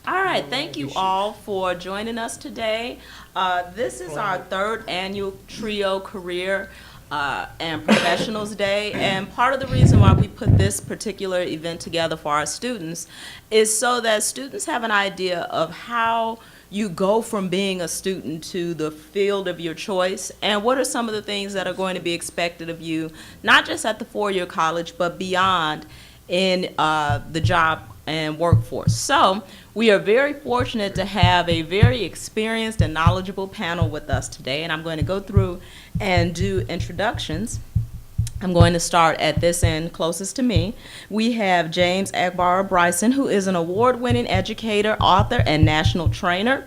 All right, thank you all for joining us today. This is our third annual Trio Career and Professionals Day, and part of the reason why we put this particular event together for our students is so that students have an idea of how you go from being a student to the field of your choice, and what are some of the things that are going to be expected of you, not just at the four-year college, but beyond in the job and workforce. So we are very fortunate to have a very experienced and knowledgeable panel with us today, and I'm going to go through and do introductions. I'm going to start at this end closest to me. We have James Agbara Bryson, who is an award-winning educator, author, and national trainer.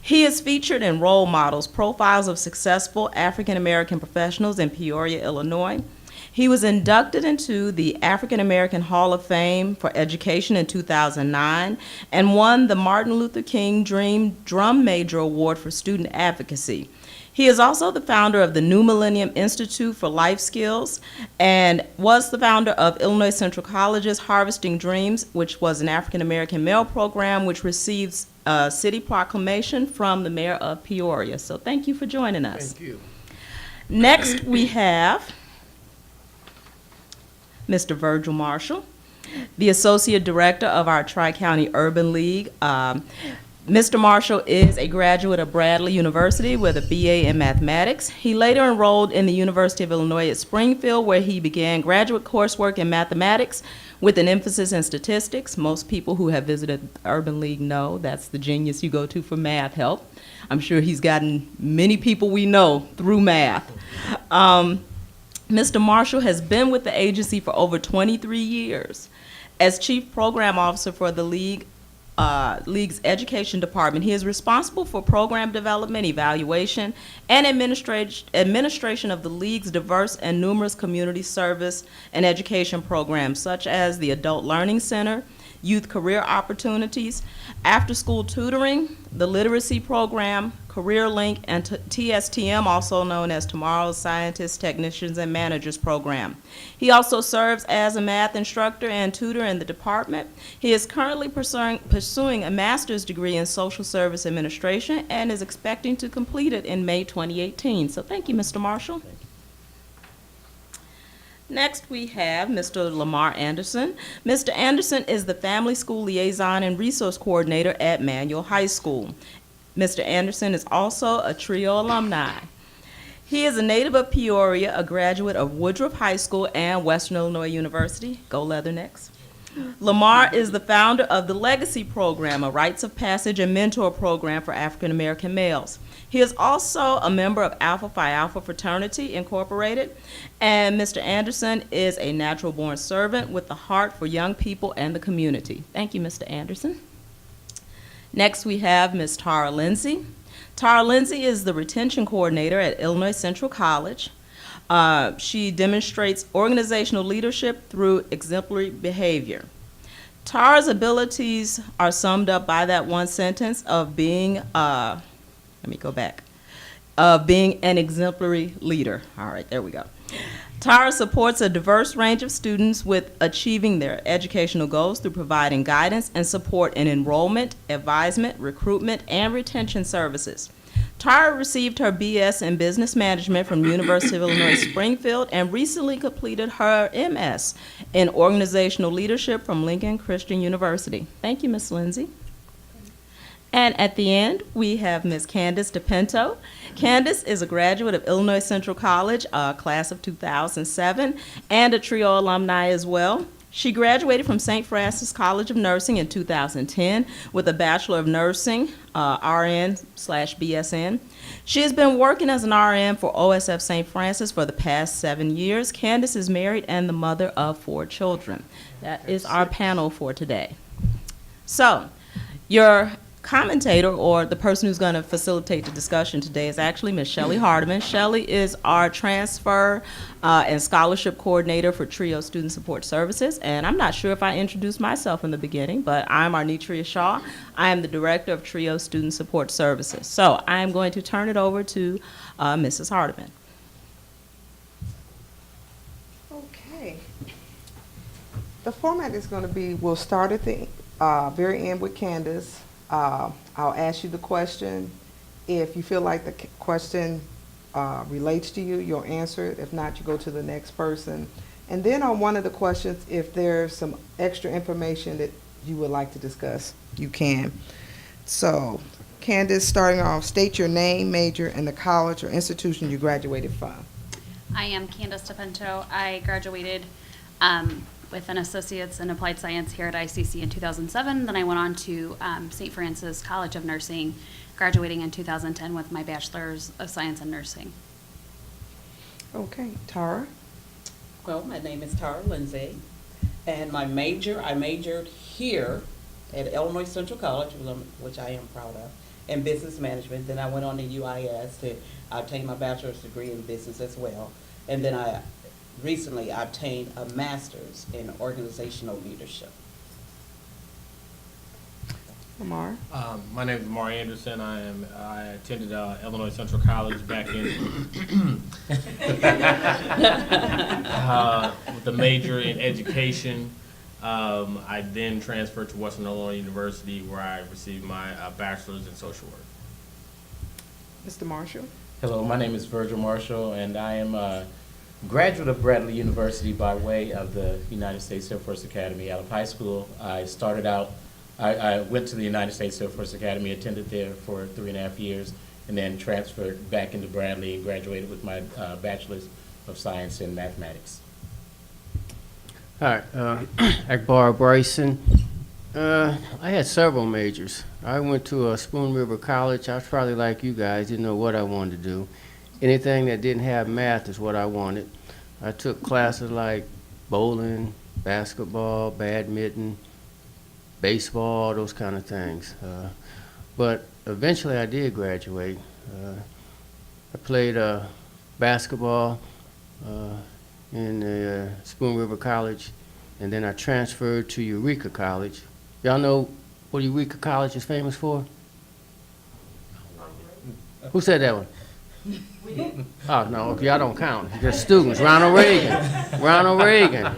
He is featured in Role Models, Profiles of Successful African-American Professionals in Peoria, Illinois. He was inducted into the African American Hall of Fame for Education in 2009 and won the Martin Luther King Dream Drum Major Award for Student Advocacy. He is also the founder of the New Millennium Institute for Life Skills and was the founder of Illinois Central College's Harvesting Dreams, which was an African American male program which receives a city proclamation from the mayor of Peoria. So thank you for joining us. Thank you. Next we have Mr. Virgil Marshall, the Associate Director of our Tri-County Urban League. Mr. Marshall is a graduate of Bradley University with a BA in mathematics. He later enrolled in the University of Illinois at Springfield, where he began graduate coursework in mathematics with an emphasis in statistics. Most people who have visited the Urban League know that's the genius you go to for math help. I'm sure he's gotten many people we know through math. Mr. Marshall has been with the agency for over 23 years. As Chief Program Officer for the League's Education Department, he is responsible for program development, evaluation, and administration of the League's diverse and numerous community service and education programs, such as the Adult Learning Center, Youth Career Opportunities, After-School Tutoring, the Literacy Program, Career Link, and TSTM, also known as Tomorrow's Scientists, Technicians, and Managers Program. He also serves as a math instructor and tutor in the department. He is currently pursuing a master's degree in social service administration and is expecting to complete it in May 2018. So thank you, Mr. Marshall. Next, we have Mr. LaMar Anderson. Mr. Anderson is the Family School Liaison and Resource Coordinator at Manual High School. Mr. Anderson is also a TRIO alumni. He is a native of Peoria, a graduate of Woodruff High School and Western Illinois University. Go Leathernecks. LaMar is the founder of the Legacy Program, a rites of passage and mentor program for African American males. He is also a member of Alpha Phi Alpha Fraternity Incorporated, and Mr. Anderson is a natural-born servant with a heart for young people and the community. Thank you, Mr. Anderson. Next, we have Ms. Lara Lindsay. Lara Lindsay is the retention coordinator at Illinois Central College. She demonstrates organizational leadership through exemplary behavior. Tara's abilities are summed up by that one sentence of being, being an exemplary leader. All right, there we go. Tara supports a diverse range of students with achieving their educational goals through providing guidance and support in enrollment, advisement, recruitment, and retention services. Tara received her BS in Business Management from University of Illinois Springfield and recently completed her MS in Organizational Leadership from Lincoln Christian University. Thank you, Ms. Lindsay. And at the end, we have Ms. Candice DePinto. Candice is a graduate of Illinois Central College, class of 2007, and a TRIO alumni as well. She graduated from St. Francis College of Nursing in 2010 with a Bachelor of Nursing, RN/BSN. She has been working as an RN for OSF St. Francis for the past 7 years. Candice is married and the mother of 4 children. That is our panel for today. So, your commentator, or the person who's going to facilitate the discussion today, is actually Ms. Shelley Hardiman. Shelley is our transfer and scholarship coordinator for TRIO Student Support Services, and I'm not sure if I introduced myself in the beginning, but I'm Arnitria Shaw. I am the director of TRIO Student Support Services. So I'm going to turn it over to Mrs. Hardiman. Okay. The format is going to be, we'll start at the very end with Candice. I'll ask you the question. If you feel like the question relates to you, you'll answer it. If not, you go to the next person. And then on one of the questions, if there's some extra information that you would like to discuss, you can. So, Candice, starting off, state your name, major, and the college or institution you graduated from. I am Candice DePinto. I graduated with an associate's in applied science here at ICC in 2007. Then I went on to St. Francis College of Nursing, graduating in 2010 with my bachelor's of science in nursing. Okay, Tara. Well, my name is Lara Lindsay, and I majored here at Illinois Central College, which I am proud of, in business management. Then I went on to UIS to obtain my bachelor's degree in business as well. And then I recently obtained a master's in organizational leadership. LaMar. My name is LaMar Anderson. I attended Illinois Central College back in with a major in education. I then transferred to Western Illinois University, where I received my bachelor's in social work. Mr. Marshall. Hello, my name is Virgil Marshall, and I am a graduate of Bradley University by way of the United States Air Force Academy. Out of high school, I went to the United States Air Force Academy, attended there for 3.5 years, and then transferred back into Bradley and graduated with my bachelor's of science in mathematics. Hi, Agbara, Bryson. I had several majors. I went to Spoon River College. I was probably like you guys, didn't know what I wanted to do. Anything that didn't have math is what I wanted. I took classes like bowling, basketball, badminton, baseball, those kind of things. But eventually I did graduate. I played basketball in Spoon River College, and then I transferred to Eureka College. Y'all know what Eureka College is famous for? Who said that one? Oh, no, okay, y'all don't count. Just students. Ronald Reagan. Ronald Reagan.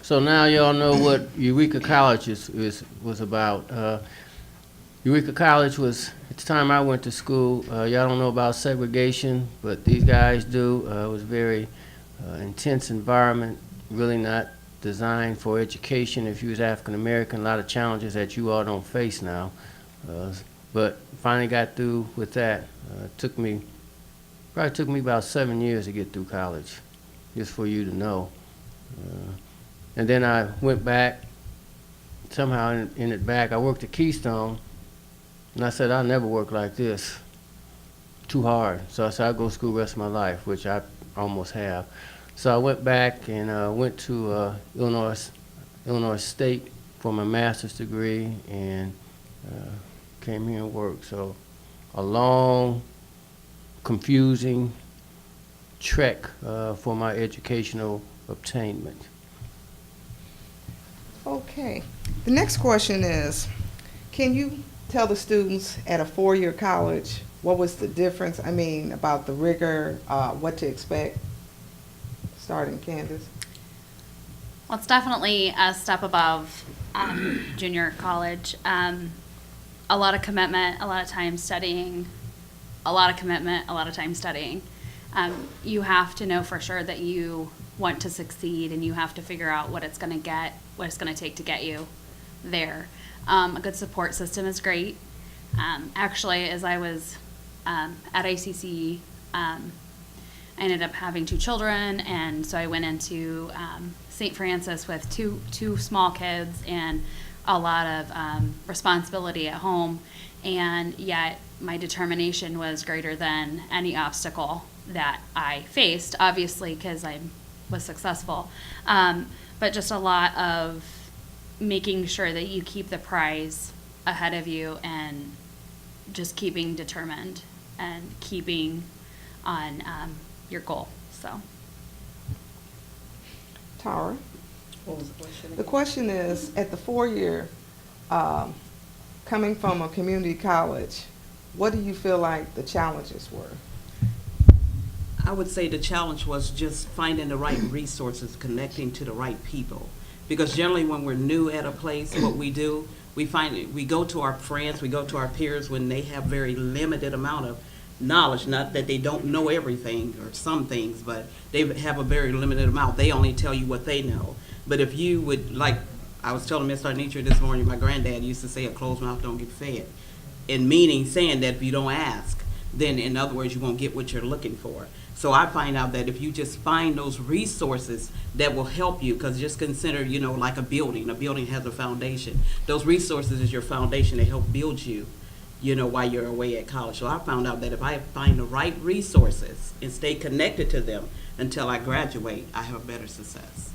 So now y'all know what Eureka College was about. Eureka College was, at the time I went to school, y'all don't know about segregation, but these guys do. It was a very intense environment, really not designed for education. If you was African American, a lot of challenges that you all don't face now. But finally got through with that. Probably took me about 7 years to get through college, just for you to know. And then I went back, somehow in it back, I worked at Keystone, and I said, I'll never work like this, too hard. So I said, I'll go to school the rest of my life, which I almost have. So I went back and went to Illinois State for my master's degree, and came here and worked. So a long, confusing trek for my educational obtainment. Okay. The next question is, can you tell the students at a four-year college what was the difference, about the rigor, what to expect? Starting, Candice. Well, it's definitely a step above junior college. A lot of commitment, a lot of time studying, a lot of commitment, a lot of time studying. You have to know for sure that you want to succeed, and you have to figure out what it's going to take to get you there. A good support system is great. Actually, as I was at ICC, I ended up having 2 children, and so I went into St. Francis with two small kids and a lot of responsibility at home, and yet my determination was greater than any obstacle that I faced, obviously because I was successful, but just a lot of making sure that you keep the prize ahead of you and just keeping determined and keeping on your goal. So, Tara. What was the question? The question is, at the four-year, coming from a community college, what do you feel like the challenges were? I would say the challenge was just finding the right resources, connecting to the right people, Because generally when we're new at a place, what we do, we go to our friends, we go to our peers when they have very limited amount of knowledge, not that they don't know everything or some things, but they have a very limited amount. They only tell you what they know. But if you would, like I was telling Ms. Arnitra this morning, my granddad used to say, a closed mouth don't get fed. In meaning, saying that if you don't ask, then in other words, you won't get what you're looking for. So I find out that if you just find those resources that will help you, because just consider, like a building has a foundation. Those resources is your foundation to help build you, while you're away at college. So I found out that if I find the right resources and stay connected to them until I graduate, I have better success.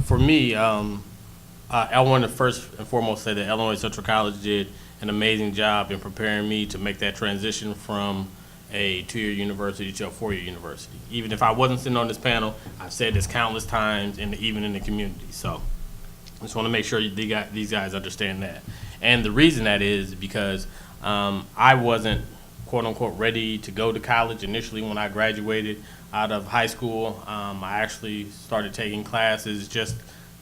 For me, I want to first and foremost say that Illinois Central College did an amazing job in preparing me to make that transition from a 2-year university to a 4-year university. Even if I wasn't sitting on this panel, I've said this countless times, even in the community. So I just want to make sure these guys understand that. And the reason that is because I wasn't, quote unquote, ready to go to college initially when I graduated out of high school. I actually started taking classes just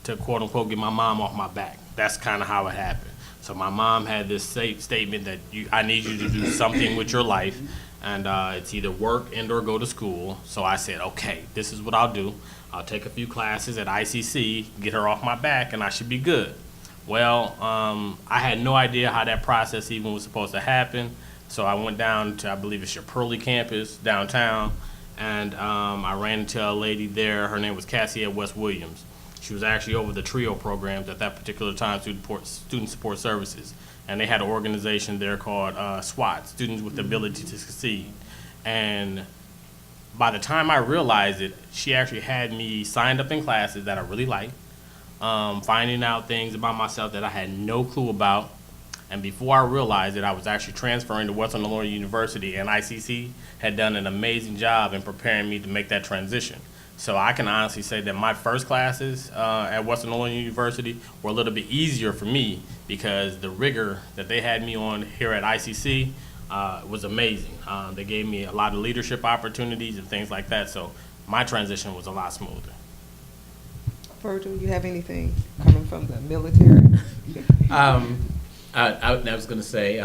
to, quote unquote, get my mom off my back. That's kind of how it happened. So my mom had this statement that I need you to do something with your life, and it's either work and or go to school. So I said, okay, this is what I'll do. I'll take a few classes at ICC, get her off my back, and I should be good. Well, I had no idea how that process even was supposed to happen. So I went down to, I believe it's your Pearly campus downtown, and I ran into a lady there. Her name was Cassie at West Williams. She was actually over the TRIO programs at that particular time, Student Support Services. And they had an organization there called SWAT, Students with the Ability to Succeed. And by the time I realized it, she actually had me signed up in classes that I really liked, finding out things about myself that I had no clue about. And before I realized it, I was actually transferring to Western Illinois University, and ICC had done an amazing job in preparing me to make that transition. So I can honestly say that my first classes at Western Illinois University were a little bit easier for me because the rigor that they had me on here at ICC was amazing. They gave me a lot of leadership opportunities and things like that, so my transition was a lot smoother. Virgil, you have anything coming from the military? I was going to say,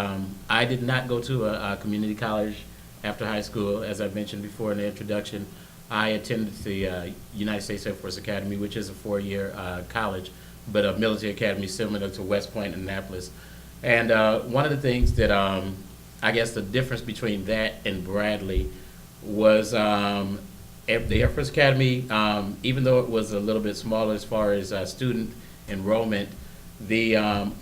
I did not go to a community college after high school. As I mentioned before in the introduction, I attended the United States Air Force Academy, which is a 4-year college, but a military academy similar to West Point and Annapolis. And one of the things that I guess the difference between that and Bradley was the Air Force Academy, even though it was a little bit smaller as far as student enrollment, the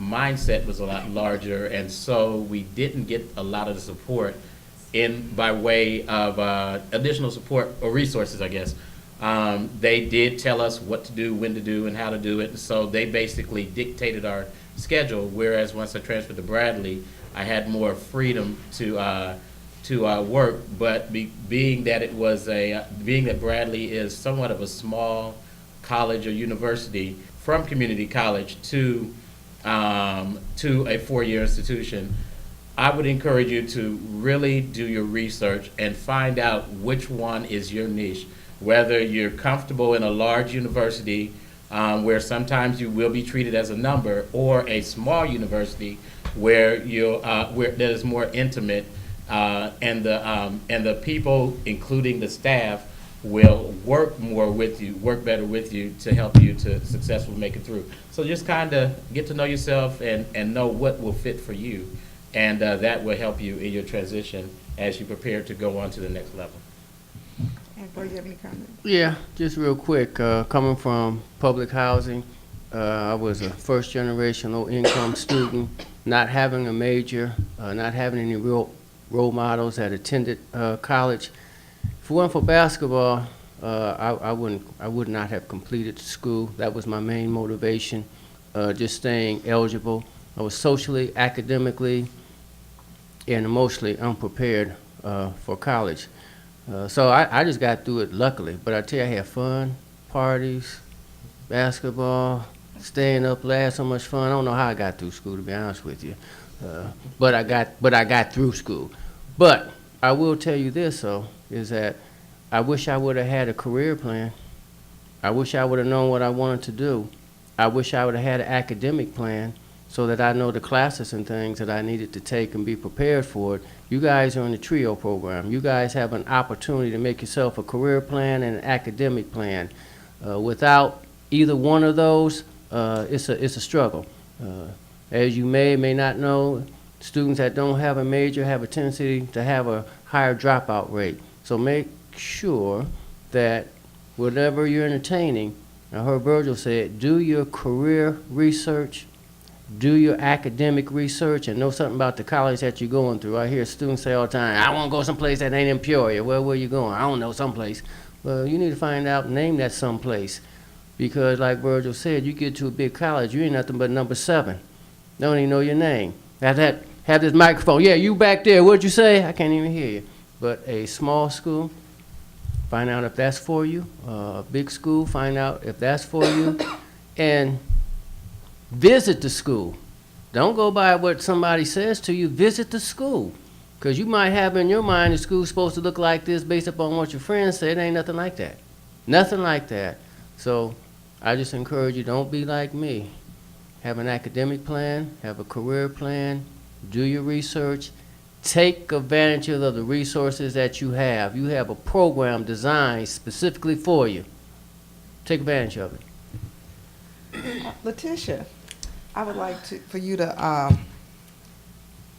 mindset was a lot larger, and so we didn't get a lot of the support by way of additional support or resources, I guess. They did tell us what to do, when to do, and how to do it, and so they basically dictated our schedule, whereas once I transferred to Bradley, I had more freedom to work, but being that Bradley is somewhat of a small college or university, from community college to a 4-year institution, I would encourage you to really do your research and find out which one is your niche. Whether you're comfortable in a large university where sometimes you will be treated as a number, or a small university where that is more intimate, and the people, including the staff, will work better with you to help you to successfully make it through. So just kind of get to know yourself and know what will fit for you, and that will help you in your transition as you prepare to go on to the next level. Agbara, you have any comments? Yeah, just real quick, coming from public housing, I was a first-generation low-income student, not having a major, not having any real role models that attended college. If it weren't for basketball, I would not have completed school. That was my main motivation, just staying eligible. I was socially, academically, and emotionally unprepared for college. So I just got through it luckily. But I tell you, I had fun, parties, basketball, staying up late, so much fun. I don't know how I got through school, to be honest with you. But I got through school. But I will tell you this, though, is that I wish I would have had a career plan I wish I would have known what I wanted to do. I wish I would have had an academic plan so that I know the classes and things that I needed to take and be prepared for it. You guys are in the TRIO program. You guys have an opportunity to make yourself a career plan and an academic plan. Without either one of those, it's a struggle. As you may or may not know, students that don't have a major have a tendency to have a higher dropout rate. So make sure that whatever you're entertaining, I heard Virgil say it, do your career research, do your academic research, and know something about the college that you're going through. I hear students say all the time, I want to go someplace that ain't in Peoria. Where you going? I don't know, someplace. Well, you need to find out, name that someplace. Because like Virgil said, you get to a big college, you ain't nothing but number 7. Don't even know your name. Have this microphone. Yeah, you back there, what'd you say? I can't even hear you. But a small school, find out if that's for you. A big school, find out if that's for you. And visit the school. Don't go by what somebody says to you. Visit the school. Because you might have in your mind the school's supposed to look like this based upon what your friends say. It ain't nothing like that. Nothing like that. So I just encourage you, don't be like me. Have an academic plan, have a career plan, do your research, take advantage of the resources that you have. You have a program designed specifically for you. Take advantage of it. Latisha, I would like for you to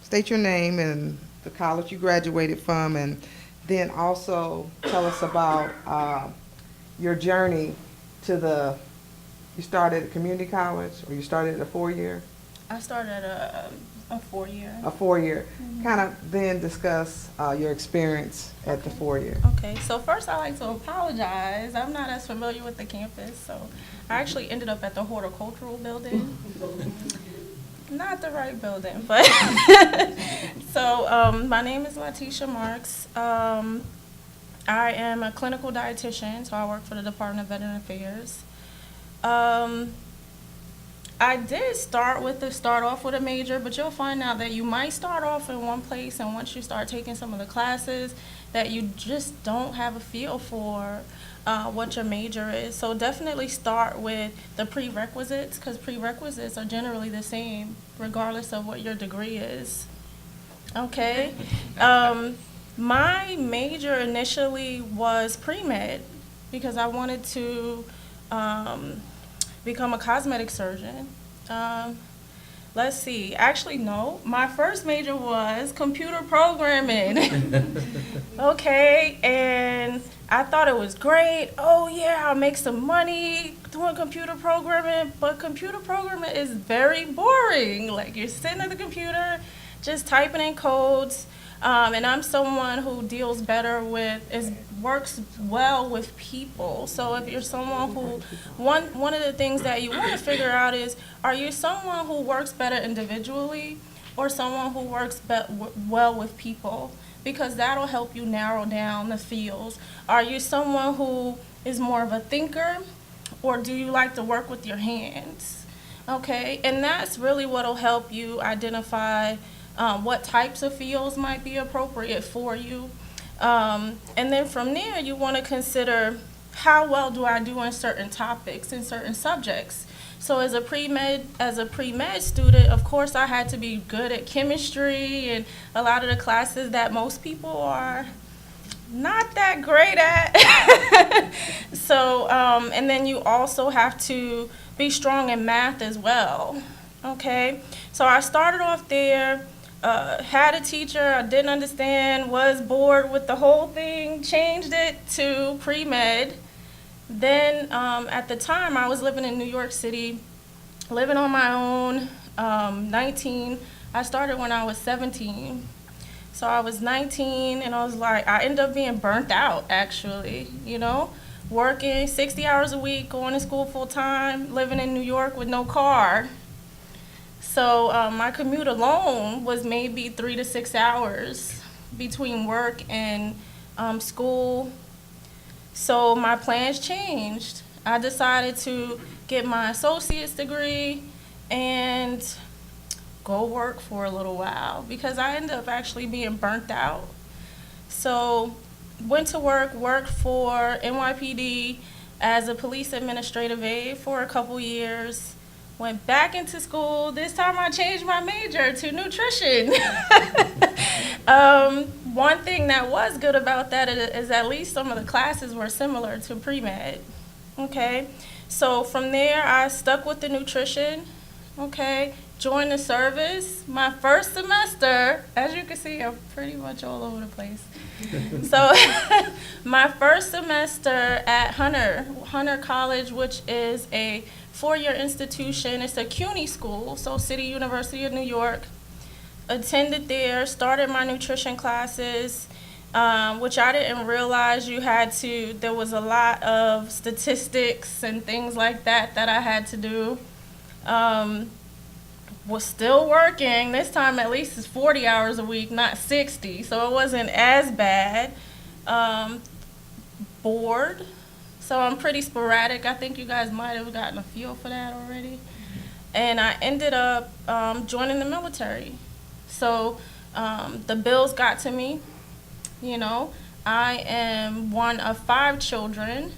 state your name and the college you graduated from, and then also tell us about your journey to you started at community college, or you started at a 4-year? I started at a 4-year. A 4-year. Kind of then discuss your experience at the 4-year. Okay, so first I'd like to apologize. I'm not as familiar with the campus, so I actually ended up at the horticultural building. Not the right building, but so my name is Latisha Marks. I am a clinical dietitian, so I work for the Department of Veteran Affairs. I did start off with a major, but you'll find out that you might start off in one place, and once you start taking some of the classes, that you just don't have a feel for what your major is. So definitely start with the prerequisites, because prerequisites are generally the same regardless of what your degree is. Okay. My major initially was pre-med because I wanted to become a cosmetic surgeon. Let's see, actually no, my first major was computer programming. Okay, and I thought it was great. Oh yeah, I'll make some money doing computer programming, but computer programming is very boring. Like, you're sitting at the computer, just typing in codes. And I'm someone who deals better works well with people. So if you're someone who, one of the things that you want to figure out is, are you someone who works better individually or someone who works well with people? Because that'll help you narrow down the fields. Are you someone who is more of a thinker, or do you like to work with your hands? Okay, and that's really what'll help you identify what types of fields might be appropriate for you. And then from there, you want to consider, how well do I do in certain topics, in certain subjects? So as a pre-med student, of course, I had to be good at chemistry and a lot of the classes that most people are not that great at. So, and then you also have to be strong in math as well. Okay, so I started off there. Had a teacher I didn't understand, was bored with the whole thing, changed it to pre-med. Then at the time I was living in New York City, living on my own, 19. I started when I was 17. So I was 19 and I was like, I ended up being burnt out actually, you know, working 60 hours a week, going to school full time, living in New York with no car. So my commute alone was maybe 3 to 6 hours between work and school. So my plans changed. I decided to get my associate's degree and go work for a little while because I ended up actually being burnt out. So went to work, worked for NYPD as a police administrative aide for a couple years. Went back into school. This time I changed my major to nutrition. One thing that was good about that is at least some of the classes were similar to pre-med. Okay, so from there I stuck with the nutrition. Okay, joined the service. My first semester, as you can see, I'm pretty much all over the place. So my first semester at Hunter College, which is a four-year institution. It's a CUNY school, so City University of New York. Attended there, started my nutrition classes, which I didn't realize there was a lot of statistics and things like that I had to do. Was still working. This time at least it's 40 hours a week, not 60, so it wasn't as bad. Bored. So I'm pretty sporadic. I think you guys might have gotten a feel for that already. And I ended up joining the military. So the bills got to me. You know, I am one of 5 children.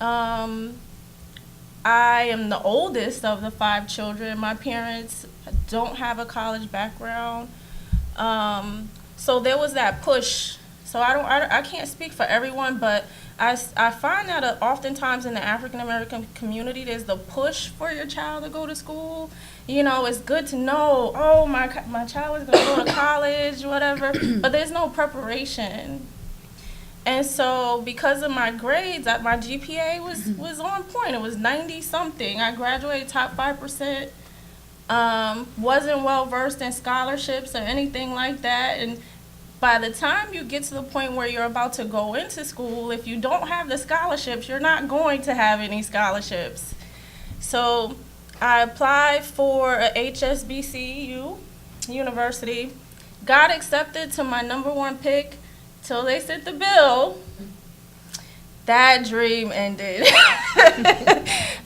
I am the oldest of the 5 children. My parents don't have a college background. So there was that push. So I can't speak for everyone, but I find that oftentimes in the African American community, there's the push for your child to go to school. You know, it's good to know, oh, my child is going to go to college, whatever, but there's no preparation. And so because of my grades, my GPA was on point. It was 90-something. I graduated top 5%. Wasn't well-versed in scholarships or anything like that. And by the time you get to the point where you're about to go into school, if you don't have the scholarships, you're not going to have any scholarships. So I applied for a HSBCU university, got accepted to my number 1 pick till they sent the bill. That dream ended.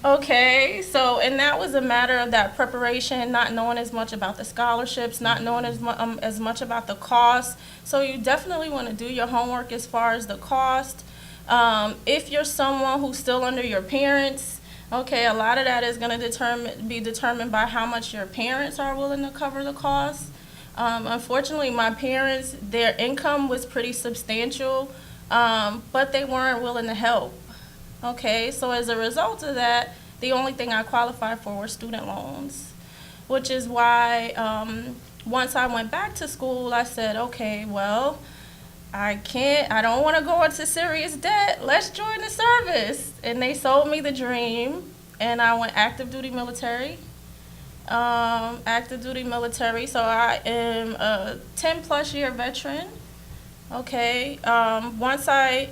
Okay, so, and that was a matter of that preparation, not knowing as much about the scholarships, not knowing as much about the cost. So you definitely want to do your homework as far as the cost. If you're someone who's still under your parents, okay, a lot of that is going to be determined by how much your parents are willing to cover the cost. Unfortunately, my parents, their income was pretty substantial, but they weren't willing to help. Okay, so as a result of that, the only thing I qualified for were student loans, which is why once I went back to school, I said, okay, well, I don't want to go into serious debt. Let's join the service. And they sold me the dream, and I went active duty military. So I am a 10-plus year veteran. Okay, once I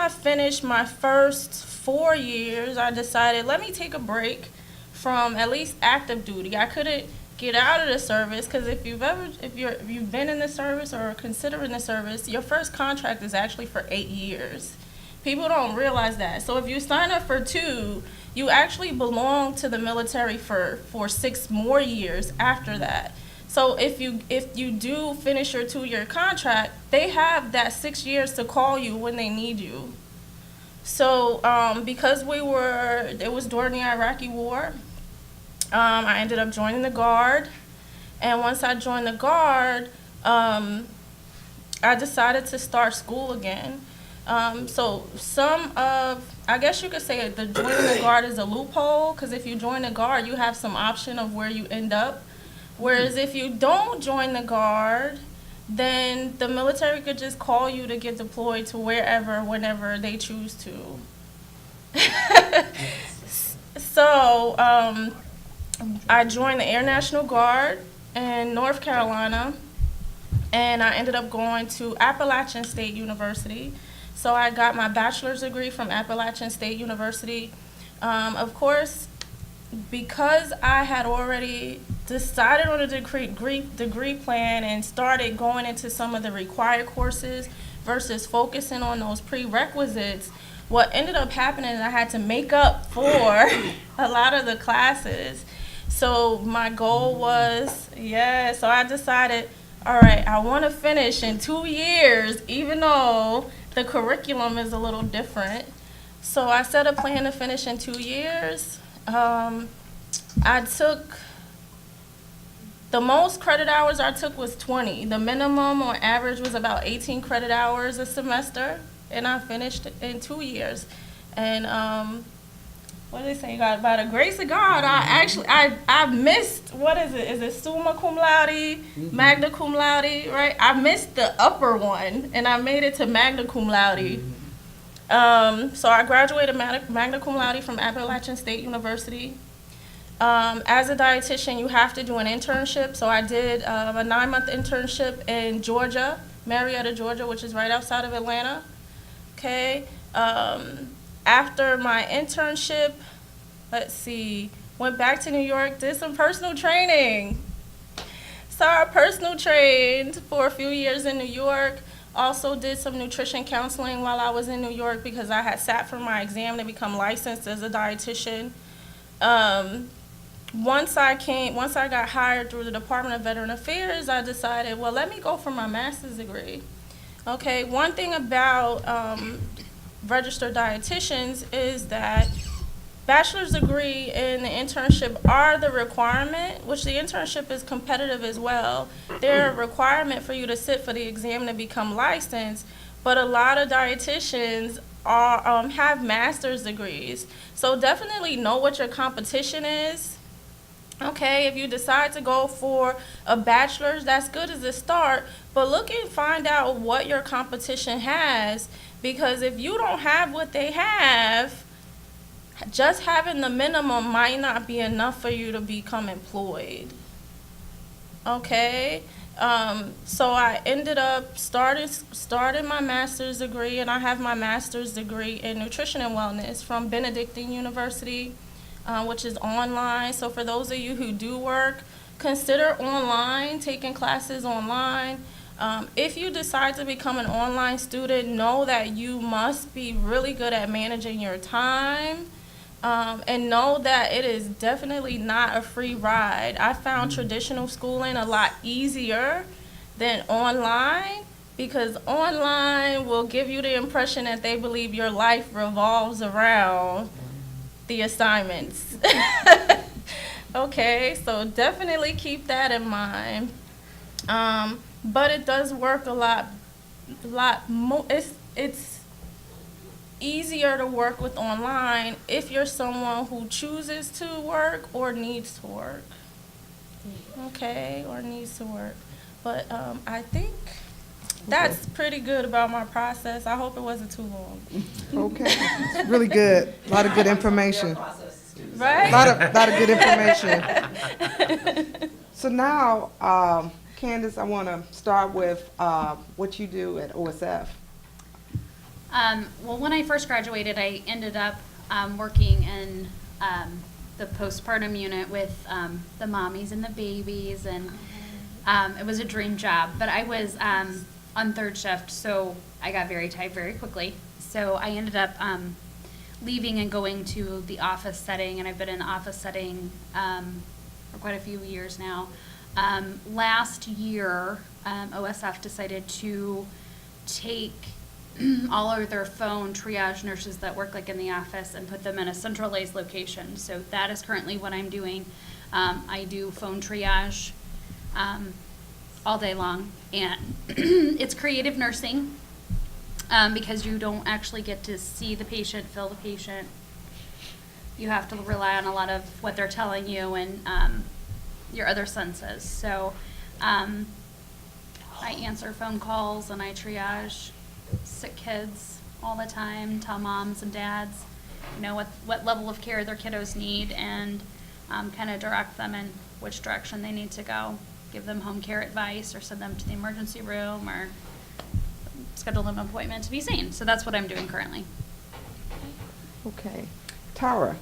finished my first 4 years, I decided, let me take a break from at least active duty. I couldn't get out of the service because if you've been in the service or considering the service, your first contract is actually for 8 years. People don't realize that. So if you sign up for 2, you actually belong to the military for 6 more years after that. So if you do finish your 2-year contract, they have that 6 years to call you when they need you. So because it was during the Iraqi war, I ended up joining the Guard. And once I joined the Guard, I decided to start school again. So I guess you could say the joining the Guard is a loophole, because if you join the Guard, you have some option of where you end up. Whereas if you don't join the Guard, then the military could just call you to get deployed to wherever, whenever they choose to. So I joined the Air National Guard in North Carolina, and I ended up going to Appalachian State University. So I got my bachelor's degree from Appalachian State University. Of course, because I had already decided on a degree plan and started going into some of the required courses versus focusing on those prerequisites, what ended up happening is I had to make up for a lot of the classes. So my goal was, so I decided, all right, I want to finish in 2 years, even though the curriculum is a little different. So I set a plan to finish in 2 years. I took, the most credit hours I took was 20. The minimum on average was about 18 credit hours a semester, and I finished in 2 years. And what did they say? God, by the grace of God, I missed, what is it? Is it summa cum laude, magna cum laude, right? I missed the upper one, and I made it to magna cum laude. So I graduated magna cum laude from Appalachian State University. As a dietitian, you have to do an internship. So I did a 9-month internship in Georgia, Marietta, Georgia, which is right outside of Atlanta. Okay. After my internship, went back to New York, did some personal training. So I personal trained for a few years in New York. Also did some nutrition counseling while I was in New York because I had sat for my exam to become licensed as a dietitian. Once I got hired through the Department of Veteran Affairs, I decided, well, let me go for my master's degree. Okay, one thing about registered dietitians is that bachelor's degree and the internship are the requirement, which the internship is competitive as well. They're a requirement for you to sit for the exam to become licensed, but a lot of dietitians have master's degrees. So definitely know what your competition is. Okay, if you decide to go for a bachelor's, that's good as a start, but look and find out what your competition has, because if you don't have what they have, just having the minimum might not be enough for you to become employed. Okay, so I ended up starting my master's degree, and I have my master's degree in nutrition and wellness from Benedictine University, which is online. So for those of you who do work, consider online, taking classes online. If you decide to become an online student, know that you must be really good at managing your time, and know that it is definitely not a free ride. I found traditional schooling a lot easier than online, because online will give you the impression that they believe your life revolves around the assignments. Okay, so definitely keep that in mind. But it does work a lot more. It's easier to work with online if you're someone who chooses to work or needs to work. Okay, or needs to work. But I think that's pretty good about my process. I hope it wasn't too long. Okay, it's really good. A lot of good information. Right? A lot of good information. So now, Candice, I want to start with what you do at OSF. Well, when I first graduated, I ended up working in the postpartum unit with the mommies and the babies, and it was a dream job. But I was on third shift, so I got very tired very quickly. So I ended up leaving and going to the office setting, and I've been in the office setting for quite a few years now. Last year, OSF decided to take all of their phone triage nurses that work like in the office and put them in a centralized location. So that is currently what I'm doing. I do phone triage all day long, and it's creative nursing because you don't actually get to see the patient, feel the patient. You have to rely on a lot of what they're telling you and your other senses. So I answer phone calls and I triage sick kids all the time, tell moms and dads, you know, what level of care their kiddos need, and kind of direct them in which direction they need to go. Give them home care advice or send them to the emergency room or schedule them an appointment to be seen. So that's what I'm doing currently. Okay. Tara,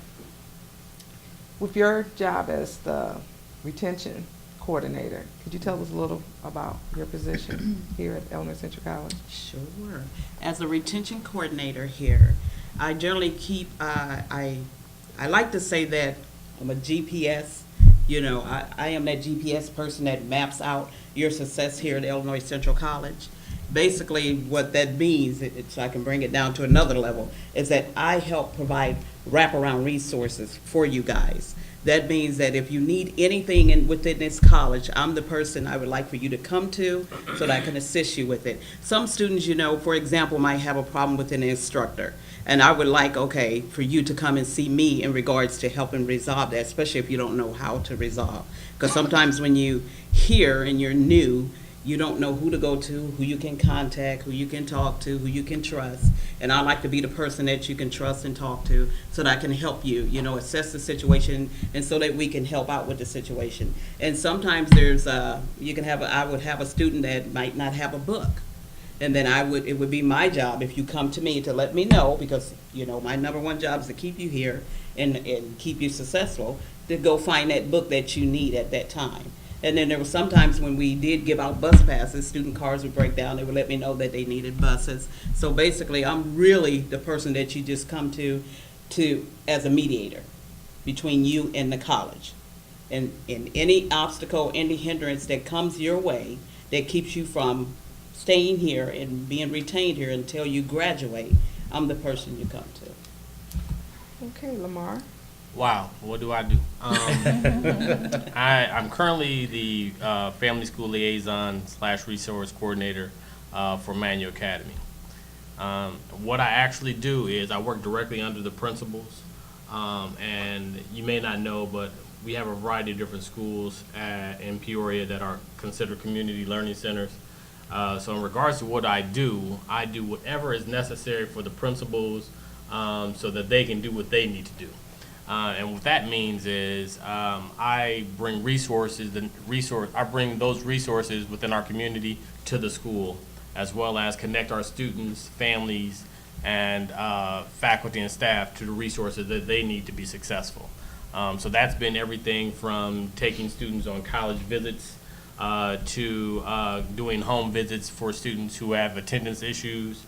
with your job as the retention coordinator, could you tell us a little about your position here at Illinois Central College? Sure. As a retention coordinator here, I generally keep, I like to say that I'm a GPS. You know, I am that GPS person that maps out your success here at Illinois Central College. Basically, what that means, so I can bring it down to another level, is that I help provide wraparound resources for you guys. That means that if you need anything within this college, I'm the person I would like for you to come to so that I can assist you with it. Some students, for example, might have a problem with an instructor. And I would like, okay, for you to come and see me in regards to helping resolve that, especially if you don't know how to resolve. Because sometimes when you hear and you're new, you don't know who to go to, who you can contact, who you can talk to, who you can trust. And I like to be the person that you can trust and talk to so that I can help you, assess the situation and so that we can help out with the situation. And sometimes I would have a student that might not have a book. And then it would be my job, if you come to me, to let me know, because, my number one job is to keep you here and keep you successful, to go find that book that you need at that time. And then there were sometimes when we did give out bus passes, student cars would break down, they would let me know that they needed buses. So basically, I'm really the person that you just come to as a mediator between you and the college. And any obstacle, any hindrance that comes your way that keeps you from staying here and being retained here until you graduate, I'm the person you come to. Okay, LaMar. Wow, what do I do? I'm currently the Family School Liaison / Resource Coordinator for Manual Academy. What I actually do is I work directly under the principals, and you may not know, but we have a variety of different schools in Peoria that are considered community learning centers. So in regards to what I do whatever is necessary for the principals so that they can do what they need to do. And what that means is I bring I bring those resources within our community to the school, as well as connect our students, families, and faculty and staff to the resources that they need to be successful. So that's been everything from taking students on college visits to doing home visits for students who have attendance issues,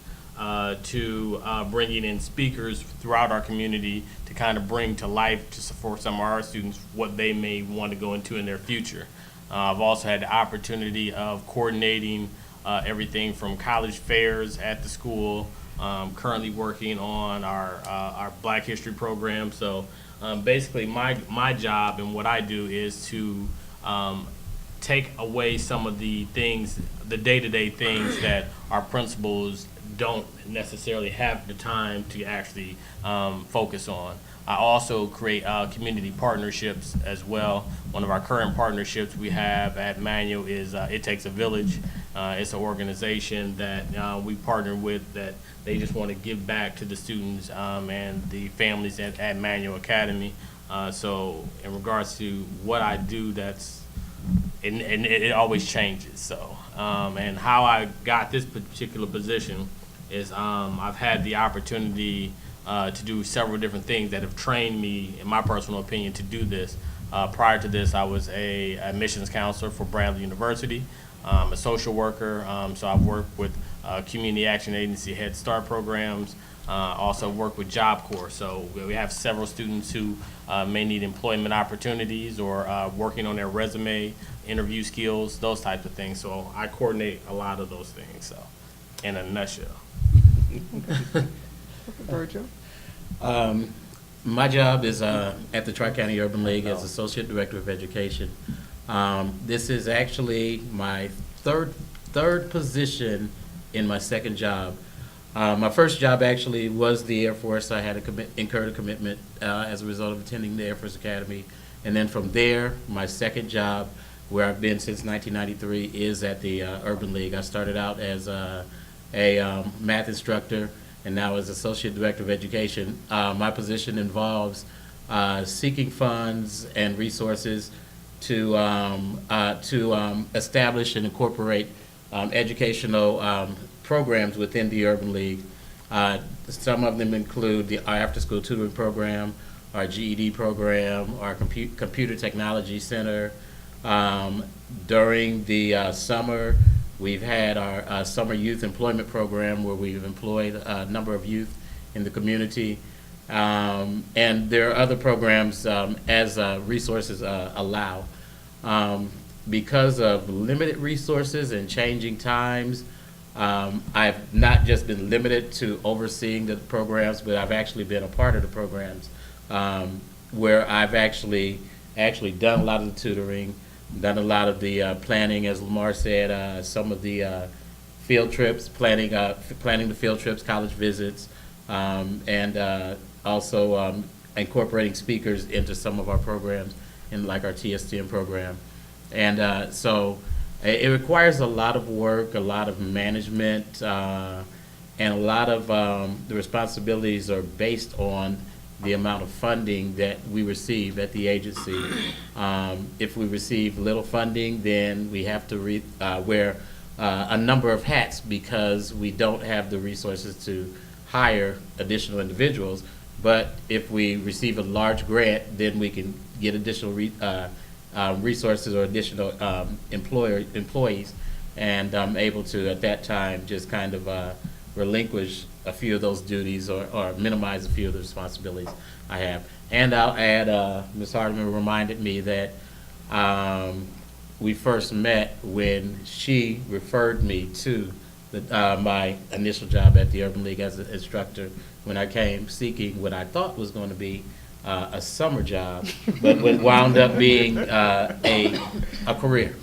to bringing in speakers throughout our community to kind of bring to life for some of our students what they may want to go into in their future. I've also had the opportunity of coordinating everything from college fairs at the school, currently working on our Black History program. So basically my job and what I do is to take away some of the things, the day-to-day things that our principals don't necessarily have the time to actually focus on. I also create community partnerships as well. One of our current partnerships we have at Manual is It Takes a Village. It's an organization that we partner with that they just want to give back to the students and the families at Manual Academy. So in regards to what I do, it always changes. So and how I got this particular position is I've had the opportunity to do several different things that have trained me, in my personal opinion, to do this. Prior to this, I was a admissions counselor for Bradley University, a social worker, so I've worked with Community Action Agency Head Start programs, also work with Job Corps. So we have several students who may need employment opportunities or working on their resume, interview skills, those types of things. So I coordinate a lot of those things, so in a nutshell. Virgil. My job is at the Tri-County Urban League as Associate Director of Education. This is actually my third position in my second job. My first job actually was the Air Force. I had incurred a commitment as a result of attending the Air Force Academy. And then from there, my second job, where I've been since 1993, is at the Urban League. I started out as a math instructor, and now as Associate Director of Education. My position involves seeking funds and resources to establish and incorporate educational programs within the Urban League. Some of them include our after-school tutoring program, our GED program, our computer technology center. During the summer, we've had our summer youth employment program where we've employed a number of youth in the community. And there are other programs as resources allow. Because of limited resources and changing times, I've not just been limited to overseeing the programs, but I've actually been a part of the programs where I've actually done a lot of the tutoring, done a lot of the planning, as LaMar said, some of the field trips, planning the field trips, college visits, and also incorporating speakers into some of our programs, in like our TSTM program. And so it requires a lot of work, a lot of management, and a lot of the responsibilities are based on the amount of funding that we receive at the agency. If we receive little funding, then we have to wear a number of hats because we don't have the resources to hire additional individuals. But if we receive a large grant, then we can get additional resources or additional employees, and I'm able to, at that time, just kind of relinquish a few of those duties or minimize a few of the responsibilities I have. And I'll add, Ms. Hardeman reminded me that we first met when she referred me to my initial job at the Urban League as an instructor, when I came seeking what I thought was going to be a summer job, but what wound up being a career.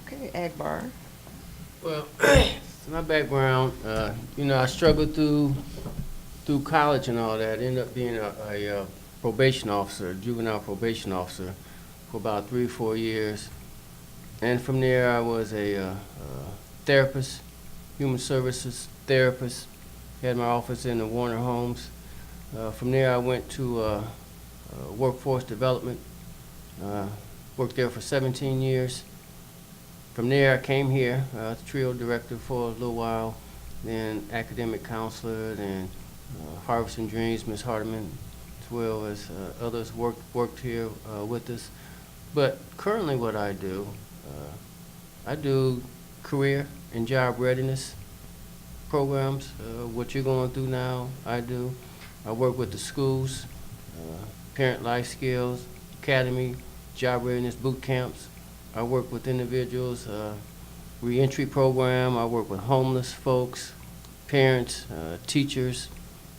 Okay, Agbara. Well, my background, I struggled through college and all that. Ended up being a probation officer, juvenile probation officer, for about 3 or 4 years. And from there, I was a therapist, human services therapist. Had my office in the Warner Homes. From there, I went to workforce development. Worked there for 17 years. From there, I came here, trio director for a little while, then academic counselor, then Harvesting Dreams, Ms. Hardeman, as well as others worked here with us. But currently what I do career and job readiness programs. What you're going through now, I do. I work with the schools, Parent Life Skills Academy, job readiness boot camps. I work with individuals, reentry program. I work with homeless folks, parents, teachers,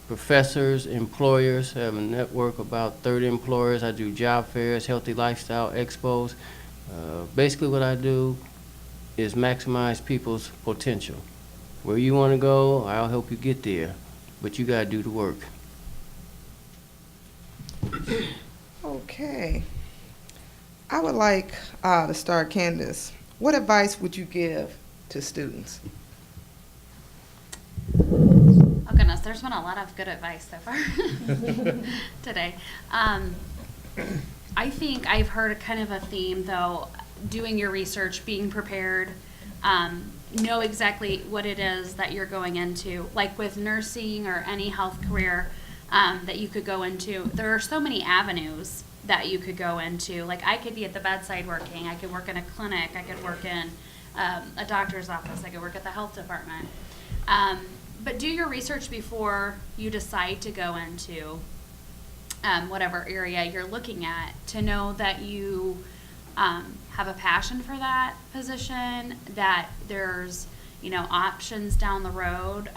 professors, employers. I have a network of about 30 employers. I do job fairs, healthy lifestyle expos. Basically what I do is maximize people's potential. Where you want to go, I'll help you get there, but you got to do the work. Okay. I would like to start, Candice. What advice would you give to students? Oh goodness, there's been a lot of good advice so far today. I think I've heard kind of a theme though, doing your research, being prepared, know exactly what it is that you're going into. Like with nursing or any health career that you could go into, there are so many avenues that you could go into. Like I could be at the bedside working, I could work in a clinic, I could work in a doctor's office, I could work at the health department. But do your research before you decide to go into whatever area you're looking at, to know that you have a passion for that position, that there's options down the road.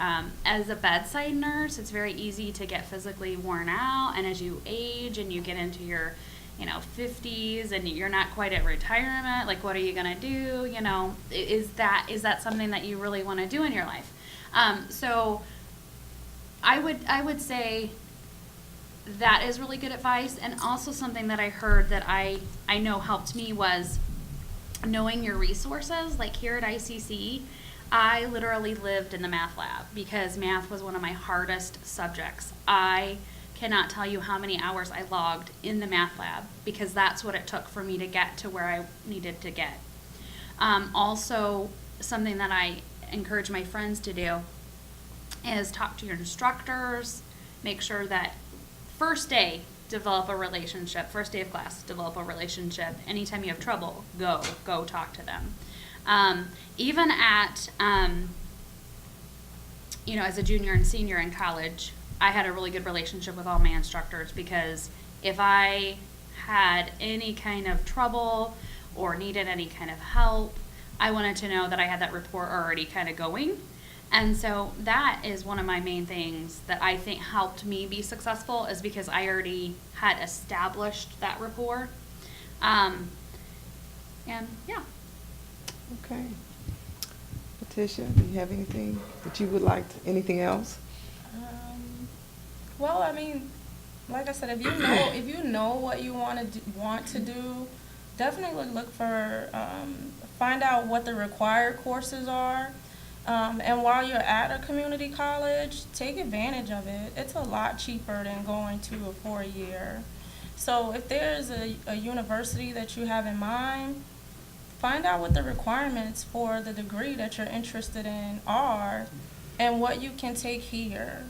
As a bedside nurse, it's very easy to get physically worn out, and as you age and you get into your 50s and you're not quite at retirement, like what are you gonna do? Is that something that you really want to do in your life? So I would say that is really good advice. And also something that I heard that I know helped me was knowing your resources. Like here at ICC, I literally lived in the math lab because math was one of my hardest subjects. I cannot tell you how many hours I logged in the math lab because that's what it took for me to get to where I needed to get. Also, something that I encourage my friends to do is talk to your instructors, make sure that first day, develop a relationship. First day of class, develop a relationship. Anytime you have trouble, go talk to them. Even at, as a junior and senior in college, I had a really good relationship with all my instructors because if I had any kind of trouble or needed any kind of help, I wanted to know that I had that rapport already kind of going. And so that is one of my main things that I think helped me be successful, is because I already had established that rapport. And yeah. Okay. Latisha, do you have anything that you would like, anything else? Well, I mean, like I said, if you know what you want to do, definitely look for, find out what the required courses are. And while you're at a community college, take advantage of it. It's a lot cheaper than going to a 4-year. So if there's a university that you have in mind, find out what the requirements for the degree that you're interested in are and what you can take here,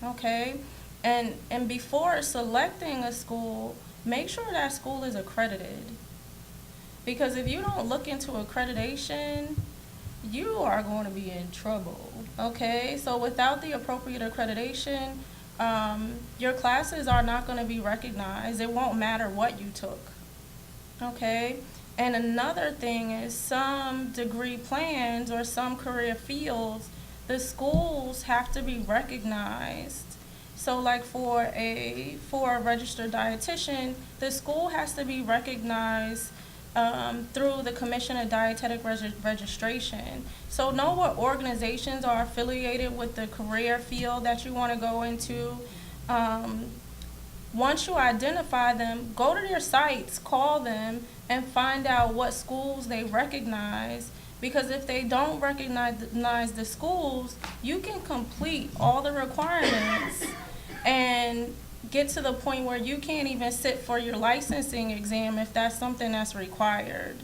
okay? And before selecting a school, make sure that school is accredited. Because if you don't look into accreditation, you are going to be in trouble, okay? So without the appropriate accreditation, your classes are not going to be recognized. It won't matter what you took, okay? And another thing is, some degree plans or some career fields, the schools have to be recognized. So like for a registered dietitian, the school has to be recognized through the Commission of Dietetic Registration. So know what organizations are affiliated with the career field that you want to go into. Once you identify them, go to their sites, call them, and find out what schools they recognize. Because if they don't recognize the schools, you can complete all the requirements and get to the point where you can't even sit for your licensing exam if that's something that's required.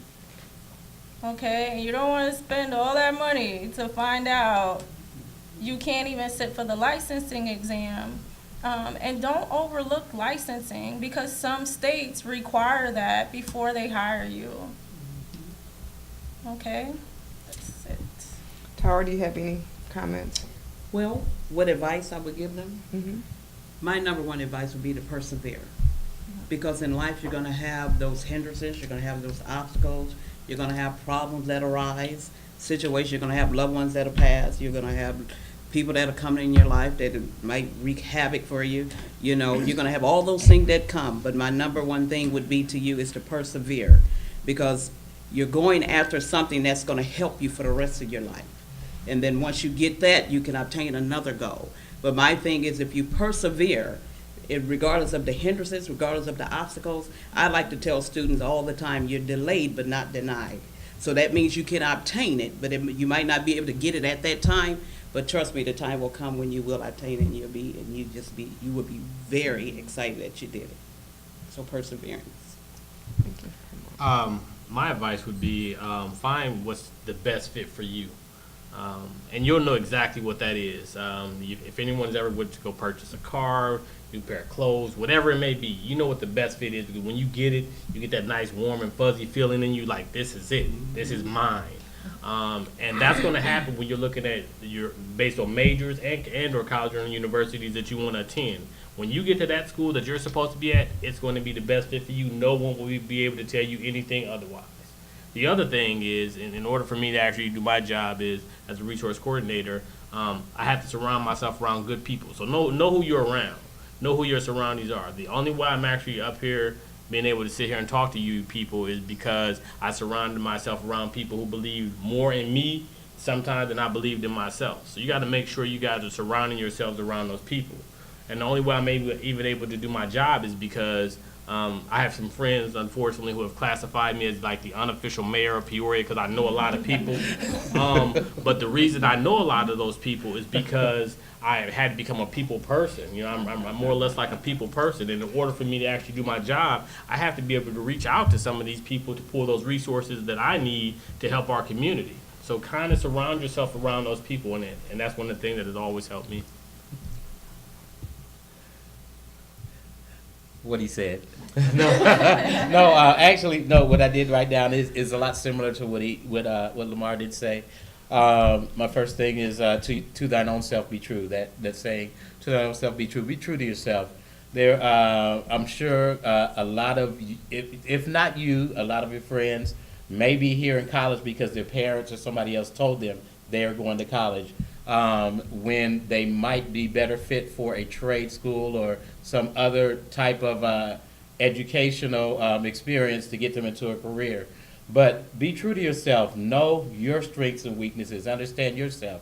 Okay, and you don't want to spend all that money to find out you can't even sit for the licensing exam. And don't overlook licensing, because some states require that before they hire you. Okay, that's it. Tara, do you have any comments? Well, what advice I would give them? Mm-hmm. My number one advice would be to persevere. Because in life, you're going to have those hindrances, you're going to have those obstacles, you're going to have problems that arise, situations, you're going to have loved ones that are passed, you're going to have people that are coming in your life that might wreak havoc for you. You know, you're going to have all those things that come. But my number one thing would be to you is to persevere, because you're going after something that's going to help you for the rest of your life. And then once you get that, you can obtain another goal. But my thing is, if you persevere, regardless of the hindrances, regardless of the obstacles, I like to tell students all the time, you're delayed but not denied. So that means you can obtain it, but you might not be able to get it at that time. But trust me, the time will come when you will obtain it, and you will be very excited that you did it. So perseverance. Thank you. My advice would be find what's the best fit for you. And you'll know exactly what that is. If anyone's ever went to go purchase a car, new pair of clothes, whatever it may be, you know what the best fit is, because when you get it, you get that nice warm and fuzzy feeling in you, like, this is it, this is mine. And that's going to happen when you're looking at based on majors and or college or universities that you want to attend. When you get to that school that you're supposed to be at, it's going to be the best fit for you. No one will be able to tell you anything otherwise. The other thing is, in order for me to actually do my job is, as a resource coordinator, I have to surround myself around good people. So know who you're around. Know who your surroundings are. The only way I'm actually up here being able to sit here and talk to you people is because I surrounded myself around people who believe more in me sometimes than I believed in myself. So you got to make sure you guys are surrounding yourselves around those people. And the only way I'm even able to do my job is because I have some friends, unfortunately, who have classified me as like the unofficial mayor of Peoria, because I know a lot of people. But the reason I know a lot of those people is because I had to become a people person. You know, I'm more or less like a people person. And in order for me to actually do my job, I have to be able to reach out to some of these people to pull those resources that I need to help our community. So kind of surround yourself around those people, and that's one of the things that has always helped me. What he said. Actually, what I did write down is a lot similar to what LaMar did say. My first thing is to thine own self be true. That saying, to thine own self be true. Be true to yourself. I'm sure a lot of, if not you, a lot of your friends maybe here in college because their parents or somebody else told them they are going to college, when they might be better fit for a trade school or some other type of educational experience to get them into a career. But be true to yourself. Know your strengths and weaknesses. Understand yourself.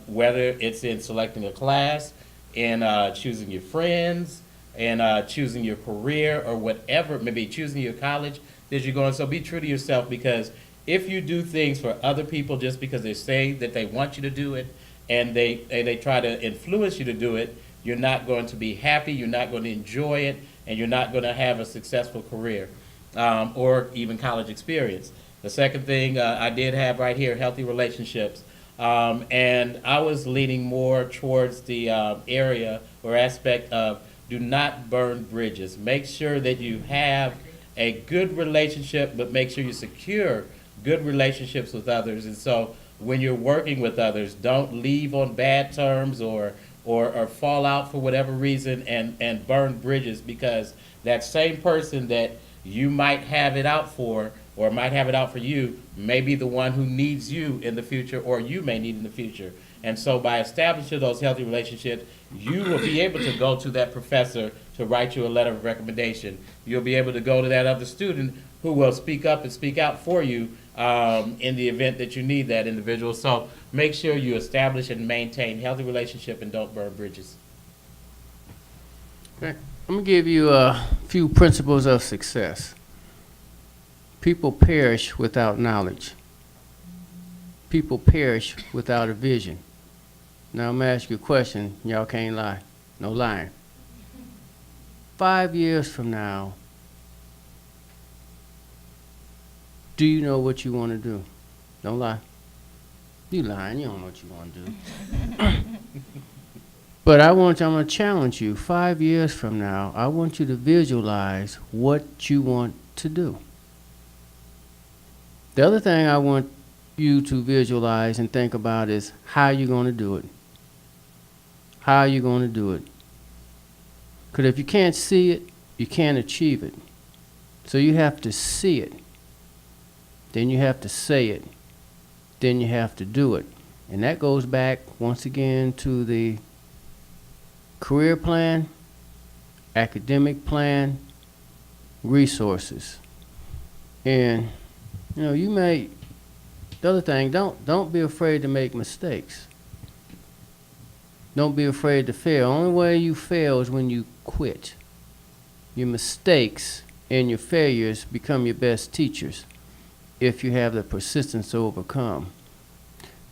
Whether it's in selecting a class, in choosing your friends, and choosing your career, or whatever, maybe choosing your college that you're going. So be true to yourself, because if you do things for other people just because they say that they want you to do it, and they try to influence you to do it, you're not going to be happy, you're not going to enjoy it, and you're not going to have a successful career or even college experience. The second thing I did have right here, healthy relationships. And I was leaning more towards the area or aspect of do not burn bridges. Make sure that you have a good relationship, but make sure you secure good relationships with others. And so when you're working with others, don't leave on bad terms or fall out for whatever reason and burn bridges, because that same person that you might have it out for or might have it out for you may be the one who needs you in the future, or you may need in the future. And so by establishing those healthy relationships, you will be able to go to that professor to write you a letter of recommendation. You'll be able to go to that other student who will speak up and speak out for you in the event that you need that individual. So make sure you establish and maintain healthy relationship and don't burn bridges. Okay. I'm going to give you a few principles of success. People perish without knowledge. People perish without a vision. Now I'm going to ask you a question. Y'all can't lie. No lying. 5 years from now, do you know what you want to do? Don't lie. You lying. You don't know what you want to do. But I'm going to challenge you. 5 years from now, I want you to visualize what you want to do. The other thing I want you to visualize and think about is how you're going to do it. How are you going to do it? Because if you can't see it, you can't achieve it. So you have to see it. Then you have to say it. Then you have to do it. And that goes back, once again, to the career plan, academic plan, resources. And, you know, you may, the other thing, don't be afraid to make mistakes. Don't be afraid to fail. Only way you fail is when you quit. Your mistakes and your failures become your best teachers if you have the persistence to overcome.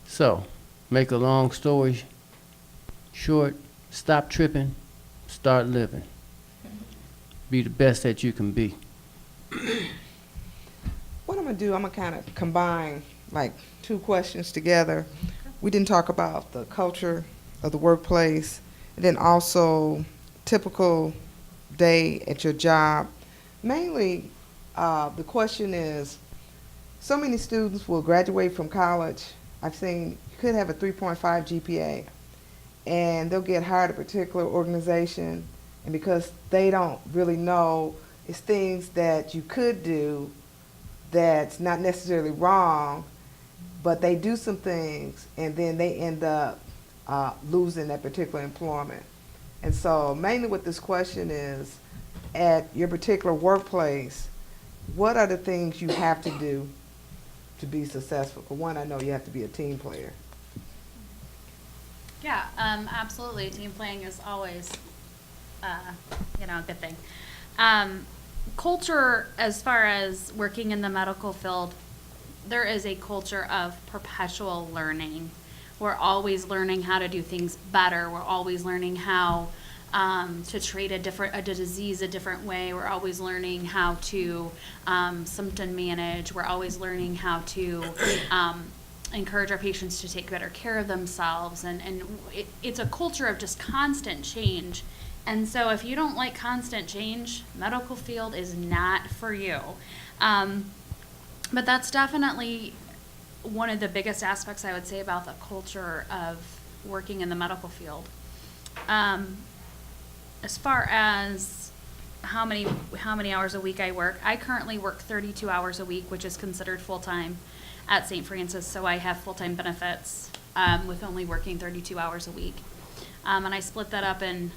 So, make a long story short, stop tripping, start living. Be the best that you can be. What I'm going to do, I'm going to kind of combine like two questions together. We didn't talk about the culture of the workplace, and then also typical day at your job. Mainly, the question is, so many students will graduate from college. I've seen you could have a 3.5 GPA, and they'll get hired at a particular organization, and because they don't really know, it's things that you could do that's not necessarily wrong, but they do some things, and then they end up losing that particular employment. And so mainly what this question is, at your particular workplace, what are the things you have to do to be successful? For one, I know you have to be a team player. Yeah, absolutely. Team playing is always, a good thing. Culture, as far as working in the medical field, there is a culture of perpetual learning. We're always learning how to do things better. We're always learning how to treat a disease a different way. We're always learning how to symptom manage. We're always learning how to encourage our patients to take better care of themselves. And it's a culture of just constant change. And so if you don't like constant change, medical field is not for you. But that's definitely one of the biggest aspects I would say about the culture of working in the medical field. As far as how many hours a week I work. I currently work 32 hours a week, which is considered full-time at St. Francis, so I have full-time benefits with only working 32 hours a week. And I split that up in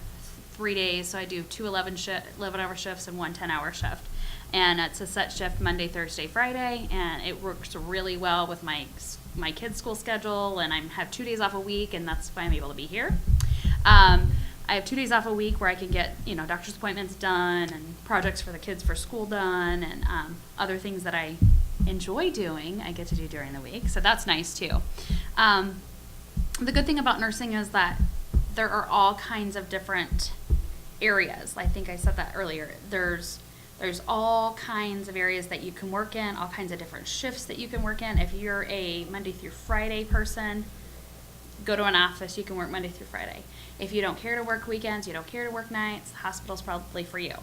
3 days, so I do two 11-hour shifts and one 10-hour shift. And it's a set shift Monday, Thursday, Friday, and it works really well with my kids' school schedule, and I have 2 days off a week, and that's why I'm able to be here. I have 2 days off a week where I can get, doctor's appointments done and projects for the kids for school done and other things that I enjoy doing, I get to do during the week. So that's nice too. The good thing about nursing is that there are all kinds of different areas. I think I said that earlier. There's all kinds of areas that you can work in, all kinds of different shifts that you can work in. If you're a Monday through Friday person, go to an office, you can work Monday through Friday. If you don't care to work weekends, you don't care to work nights, the hospital's probably for you.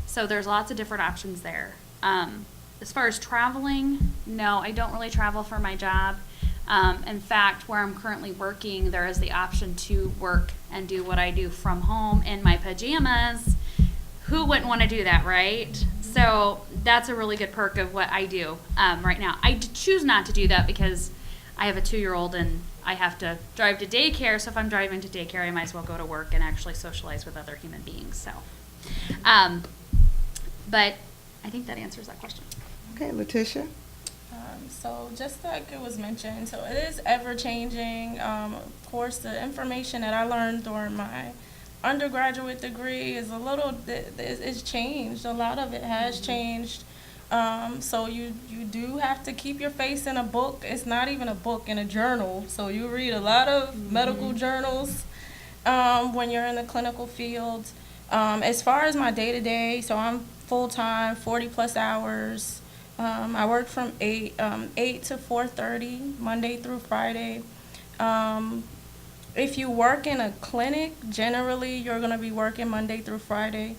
So there's lots of different options there. As far as traveling, no, I don't really travel for my job. In fact, where I'm currently working, there is the option to work and do what I do from home in my pajamas. Who wouldn't want to do that, right? So that's a really good perk of what I do right now. I choose not to do that because I have a 2-year-old and I have to drive to daycare. So if I'm driving to daycare, I might as well go to work and actually socialize with other human beings. So, but I think that answers that question. Okay, Latisha? So just like it was mentioned, so it is ever changing. Of course, the information that I learned during my undergraduate degree is it's changed. A lot of it has changed. So you do have to keep your face in a book. It's not even a book, in a journal. So you read a lot of medical journals when you're in the clinical field. As far as my day-to-day, so I'm full-time, 40-plus hours. I work from 8 to 4:30, Monday through Friday. If you work in a clinic, generally you're going to be working Monday through Friday.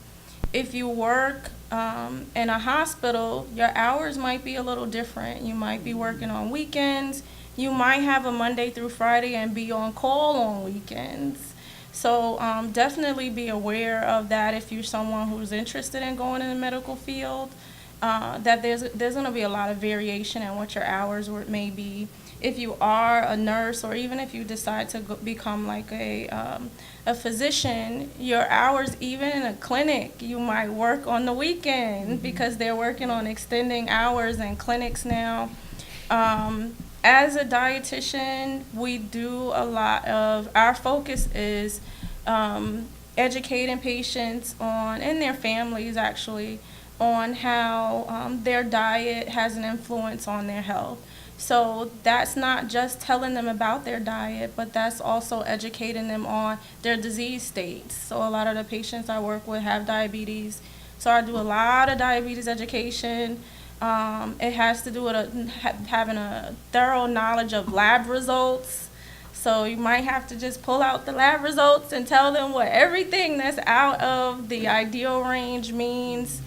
If you work in a hospital, your hours might be a little different. You might be working on weekends. You might have a Monday through Friday and be on call on weekends. So definitely be aware of that if you're someone who's interested in going in the medical field. That there's going to be a lot of variation in what your hours may be. If you are a nurse, or even if you decide to become like a physician, your hours, even in a clinic, you might work on the weekend because they're working on extending hours in clinics now. As a dietitian, we do a lot of, our focus is educating patients on, and their families actually, on how their diet has an influence on their health. So that's not just telling them about their diet, but that's also educating them on their disease states. So a lot of the patients I work with have diabetes. So I do a lot of diabetes education. It has to do with having a thorough knowledge of lab results. So you might have to just pull out the lab results and tell them what everything that's out of the ideal range means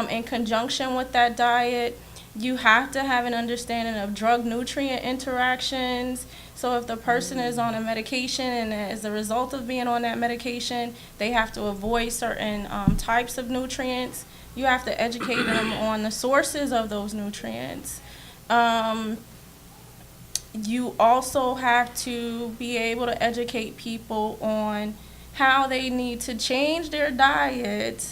in conjunction with that diet. You have to have an understanding of drug-nutrient interactions. So if the person is on a medication and as a result of being on that medication, they have to avoid certain types of nutrients, you have to educate them on the sources of those nutrients. You also have to be able to educate people on how they need to change their diet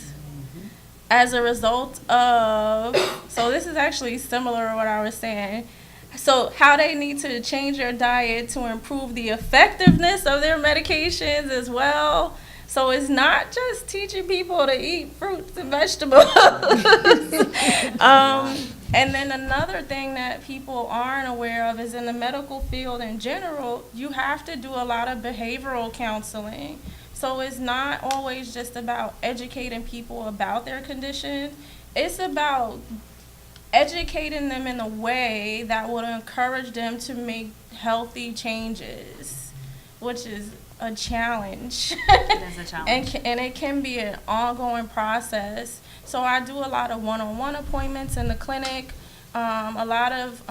as a result of, so this is actually similar to what I was saying. So how they need to change their diet to improve the effectiveness of their medications as well. So it's not just teaching people to eat fruits and vegetables. And then another thing that people aren't aware of is in the medical field in general, you have to do a lot of behavioral counseling. So it's not always just about educating people about their condition. It's about educating them in a way that will encourage them to make healthy changes, which is a challenge. It is a challenge. And it can be an ongoing process. So I do a lot of one-on-one appointments in the clinic. A lot of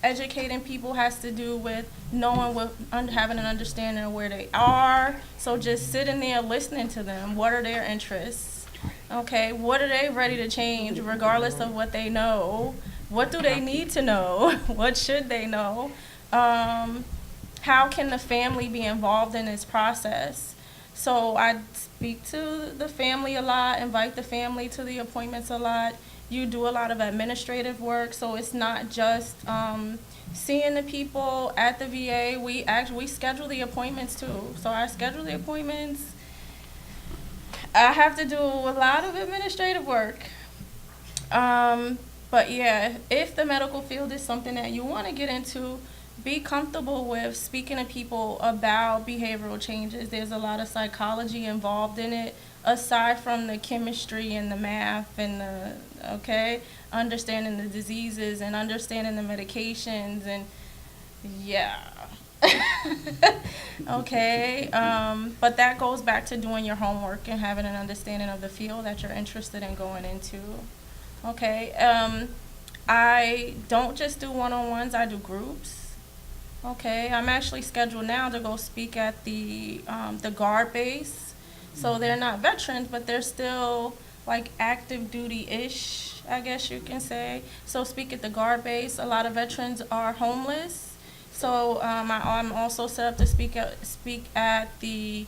educating people has to do with knowing having an understanding of where they are. So just sitting there listening to them. What are their interests? Okay, what are they ready to change regardless of what they know? What do they need to know? What should they know? How can the family be involved in this process? So I speak to the family a lot, invite the family to the appointments a lot. You do a lot of administrative work, so it's not just seeing the people at the VA. We schedule the appointments too. So I schedule the appointments. I have to do a lot of administrative work. But yeah, if the medical field is something that you want to get into, be comfortable with speaking to people about behavioral changes. There's a lot of psychology involved in it, aside from the chemistry and the math and understanding the diseases and understanding the medications and yeah. Okay, but that goes back to doing your homework and having an understanding of the field that you're interested in going into. Okay, I don't just do one-on-ones, I do groups. Okay, I'm actually scheduled now to go speak at the guard base. So they're not veterans, but they're still like active duty-ish, I guess you can say. So speak at the guard base. A lot of veterans are homeless. So I'm also set up to speak at the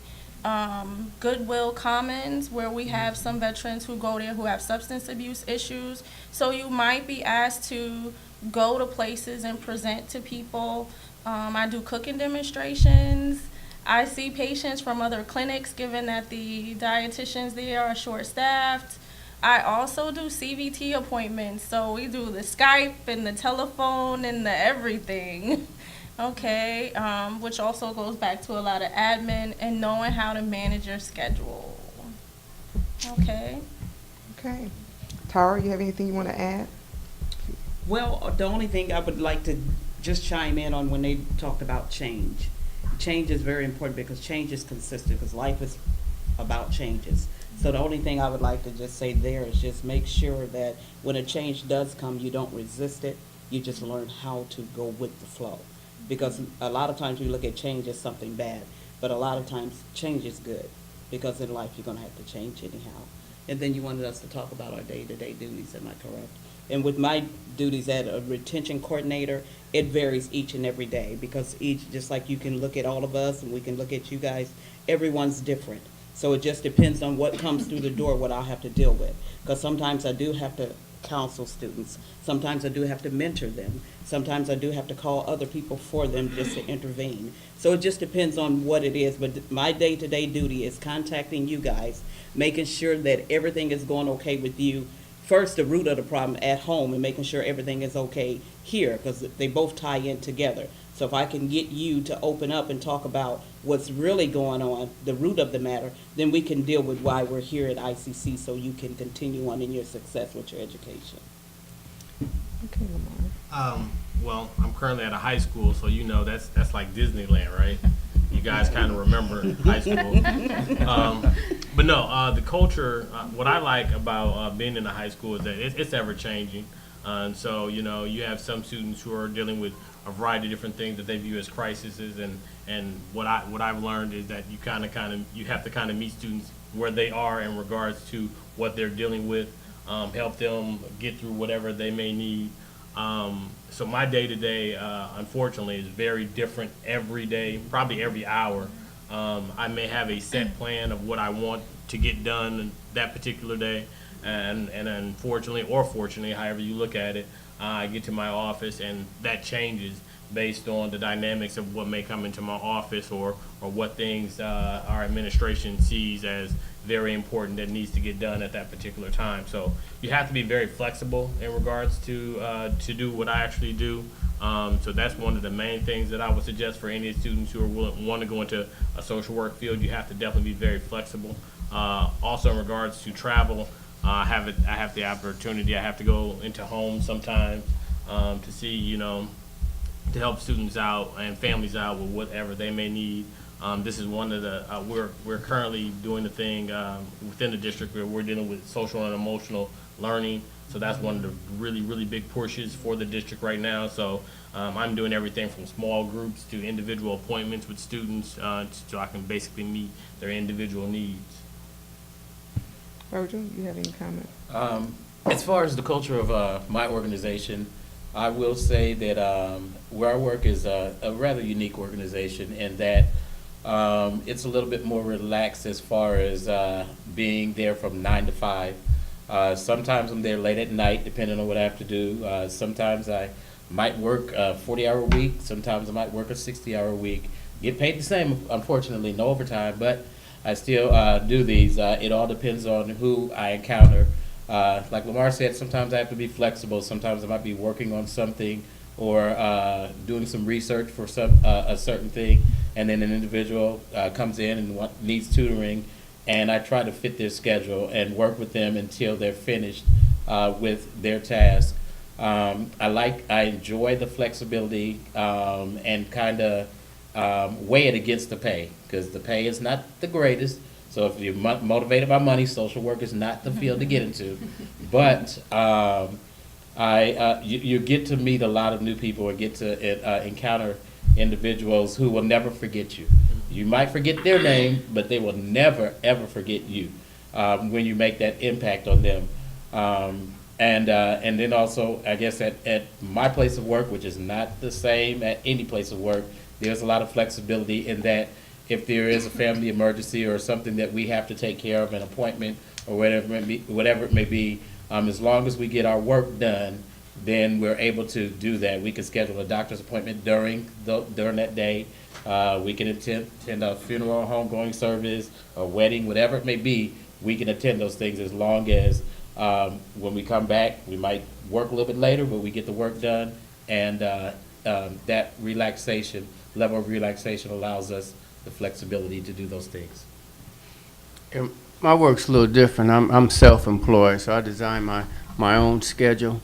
Goodwill Commons, where we have some veterans who go there who have substance abuse issues. So you might be asked to go to places and present to people. I do cooking demonstrations. I see patients from other clinics, given that the dietitians there are short-staffed. I also do CVT appointments, so we do the Skype and the telephone and the everything. Okay, which also goes back to a lot of admin and knowing how to manage your schedule. Okay. Okay. Tara, you have anything you want to add? Well, the only thing I would like to just chime in on when they talked about change. Change is very important because change is consistent, because life is about changes. So the only thing I would like to just say there is just make sure that when a change does come, you don't resist it. You just learn how to go with the flow. Because a lot of times we look at change as something bad, but a lot of times change is good, because in life you're going to have to change anyhow. And then you wanted us to talk about our day-to-day duties, am I correct? And with my duties as a retention coordinator, it varies each and every day, because each, just like you can look at all of us and we can look at you guys, everyone's different. So it just depends on what comes through the door, what I'll have to deal with. Because sometimes I do have to counsel students. Sometimes I do have to mentor them. Sometimes I do have to call other people for them just to intervene. So it just depends on what it is. But my day-to-day duty is contacting you guys, making sure that everything is going okay with you. First, the root of the problem at home, and making sure everything is okay here, because they both tie in together. So if I can get you to open up and talk about what's really going on, the root of the matter, then we can deal with why we're here at ICC, so you can continue on in your success with your education. Okay, LaMar. Well, I'm currently at a high school, so you know that's like Disneyland, right? You guys kind of remember high school. But no, the culture, what I like about being in a high school is that it's ever changing. And so, you know, you have some students who are dealing with a variety of different things that they view as crises, and what I've learned is that you have to kind of meet students where they are in regards to what they're dealing with, help them get through whatever they may need. So my day-to-day, unfortunately, is very different every day, probably every hour. I may have a set plan of what I want to get done that particular day, and unfortunately or fortunately, however you look at it, I get to my office and that changes based on the dynamics of what may come into my office or what things our administration sees as very important that needs to get done at that particular time. So you have to be very flexible in regards to do what I actually do. So that's one of the main things that I would suggest for any students who want to go into a social work field. You have to definitely be very flexible. Also in regards to travel, I have the opportunity. I have to go into homes sometimes to see, you know, to help students out and families out with whatever they may need. This is one of the we're currently doing the thing within the district where we're dealing with social and emotional learning. So that's one of the really big pushes for the district right now. So I'm doing everything from small groups to individual appointments with students so I can basically meet their individual needs. Virgil, you have any comment? As far as the culture of my organization, I will say that where I work is a rather unique organization in that it's a little bit more relaxed as far as being there from 9 to 5. Sometimes I'm there late at night, depending on what I have to do. Sometimes I might work a 40-hour week. Sometimes I might work a 60-hour week. Get paid the same, unfortunately, no overtime, but I still do these. It all depends on who I encounter. Like LaMar said, sometimes I have to be flexible. Sometimes I might be working on something or doing some research for a certain thing, and then an individual comes in and needs tutoring, and I try to fit their schedule and work with them until they're finished with their task. I enjoy the flexibility and kind of weigh it against the pay, because the pay is not the greatest. So if you're motivated by money, social work is not the field to get into. But you get to meet a lot of new people and get to encounter individuals who will never forget you. You might forget their name, but they will never, ever forget you when you make that impact on them. And then also, I guess at my place of work, which is not the same at any place of work, there's a lot of flexibility in that if there is a family emergency or something that we have to take care of, an appointment or whatever it may be, as long as we get our work done, then we're able to do that. We can schedule a doctor's appointment during that day. We can attend a funeral, homegoing service, a wedding, whatever it may be. We can attend those things as long as when we come back, we might work a little bit later, but we get the work done, and that level of relaxation allows us the flexibility to do those things. And my work's a little different. I'm self-employed, so I design my own schedule.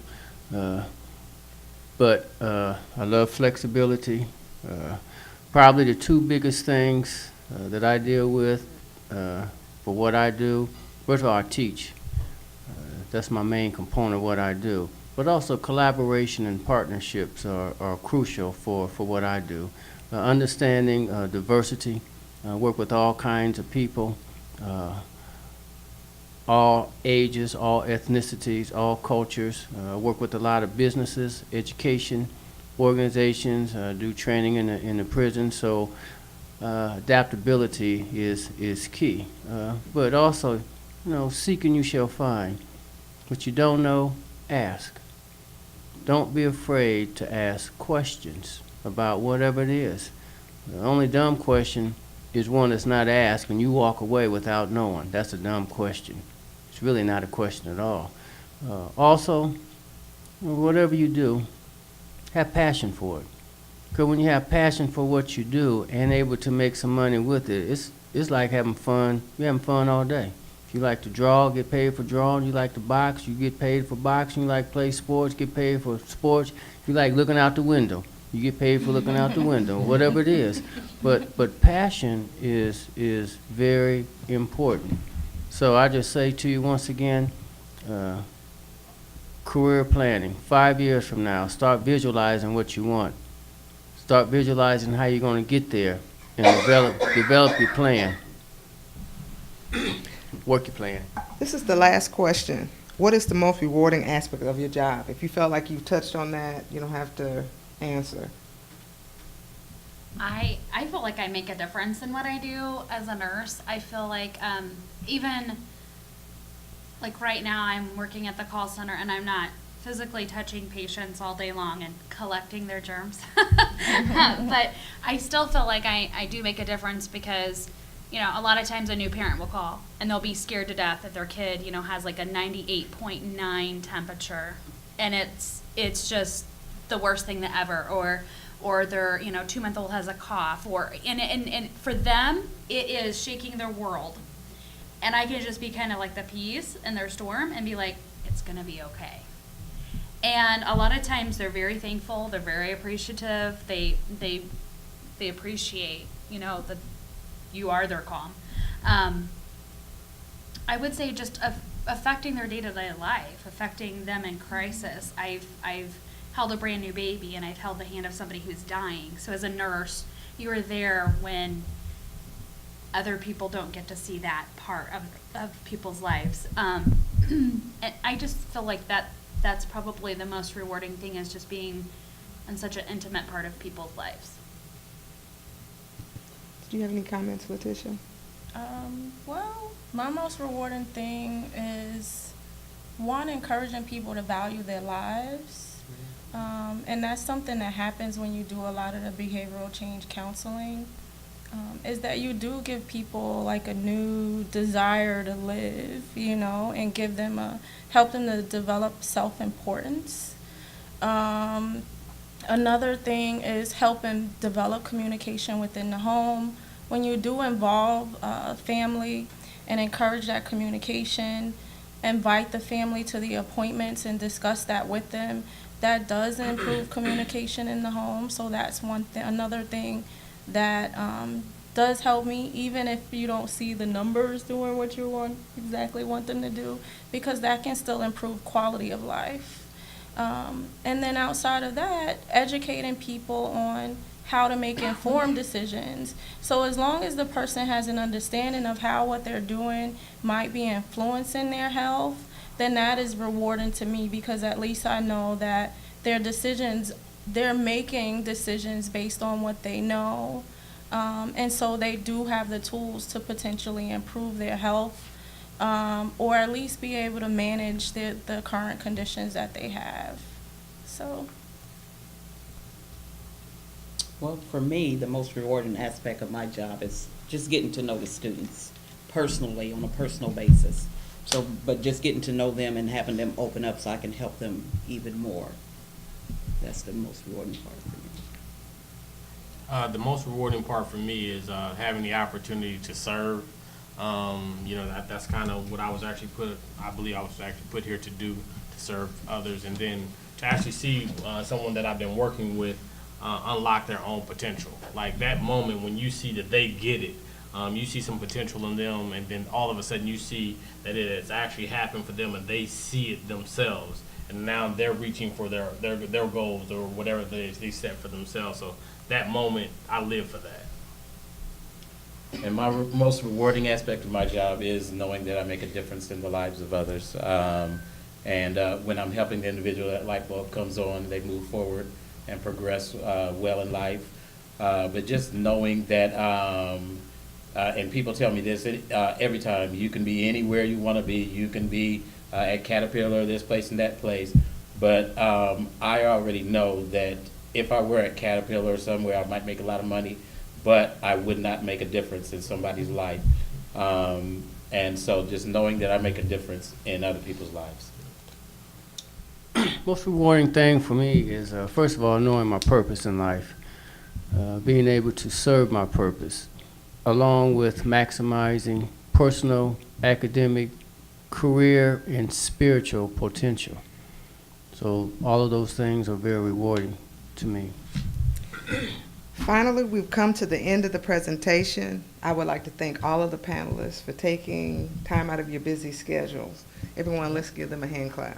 But I love flexibility. Probably the two biggest things that I deal with for what I do, first of all, I teach. That's my main component of what I do. But also collaboration and partnerships are crucial for what I do. Understanding diversity, work with all kinds of people, all ages, all ethnicities, all cultures, work with a lot of businesses, education, organizations, do training in the prison, so adaptability is key. But also, seek and you shall find. What you don't know, ask. Don't be afraid to ask questions about whatever it is. The only dumb question is one that's not asked and you walk away without knowing. That's a dumb question. It's really not a question at all. Also, whatever you do, have passion for it. Because when you have passion for what you do and able to make some money with it, it's like having fun. You're having fun all day. If you like to draw, get paid for drawing. You like to box, you get paid for boxing. You like to play sports, get paid for sports. If you like looking out the window, you get paid for looking out the window, whatever it is. But passion is very important. So I just say to you once again, career planning. 5 years from now, start visualizing what you want. Start visualizing how you're going to get there and develop your plan. Work your plan. This is the last question. What is the most rewarding aspect of your job? If you felt like you've touched on that, you don't have to answer. I feel like I make a difference in what I do as a nurse. I feel like even like right now I'm working at the call center and I'm not physically touching patients all day long and collecting their germs. But I still feel like I do make a difference because, a lot of times a new parent will call and they'll be scared to death that their kid, has like a 98.9 temperature and it's just the worst thing that ever, or their 2-month-old has a cough, and for them it is shaking their world, and I can just be kind of like the peace in their storm and be like, it's gonna be okay. And a lot of times they're very thankful, they're very appreciative, they appreciate that you are their calm. I would say just affecting their day-to-day life, affecting them in crisis. I've held a brand new baby and I've held the hand of somebody who's dying. So as a nurse, you are there when other people don't get to see that part of people's lives. And I just feel like that's probably the most rewarding thing, is just being in such an intimate part of people's lives. Do you have any comments, Latisha? Well, my most rewarding thing is, one, encouraging people to value their lives. And that's something that happens when you do a lot of the behavioral change counseling, is that you do give people like a new desire to live, you know, and give them help them to develop self-importance. Another thing is helping develop communication within the home. When you do involve family and encourage that communication, invite the family to the appointments and discuss that with them, that does improve communication in the home. So that's another thing that does help me, even if you don't see the numbers doing what you exactly want them to do, because that can still improve quality of life. And then outside of that, educating people on how to make informed decisions. So as long as the person has an understanding of how what they're doing might be influencing their health, then that is rewarding to me, because at least I know that they're making decisions based on what they know. And so they do have the tools to potentially improve their health, or at least be able to manage the current conditions that they have. So. Well, for me, the most rewarding aspect of my job is just getting to know the students personally, on a personal basis. So, but just getting to know them and having them open up so I can help them even more. That's the most rewarding part for me. The most rewarding part for me is having the opportunity to serve. That's kind of what I was actually put here to do, to serve others, and then to actually see someone that I've been working with unlock their own potential. Like that moment when you see that they get it, you see some potential in them, and then all of a sudden you see that it has actually happened for them, and they see it themselves, and now they're reaching for their goals or whatever they set for themselves. So that moment, I live for that. And my most rewarding aspect of my job is knowing that I make a difference in the lives of others. And when I'm helping the individual, that light bulb comes on, they move forward and progress well in life. But just knowing that, and people tell me this every time, you can be anywhere you want to be. You can be at Caterpillar, this place and that place. But I already know that if I were at Caterpillar or somewhere, I might make a lot of money, but I would not make a difference in somebody's life. And so just knowing that I make a difference in other people's lives. Most rewarding thing for me is, first of all, knowing my purpose in life, being able to serve my purpose, along with maximizing personal, academic, career, and spiritual potential. So all of those things are very rewarding to me. Finally, we've come to the end of the presentation. I would like to thank all of the panelists for taking time out of your busy schedules. Everyone, let's give them a hand clap.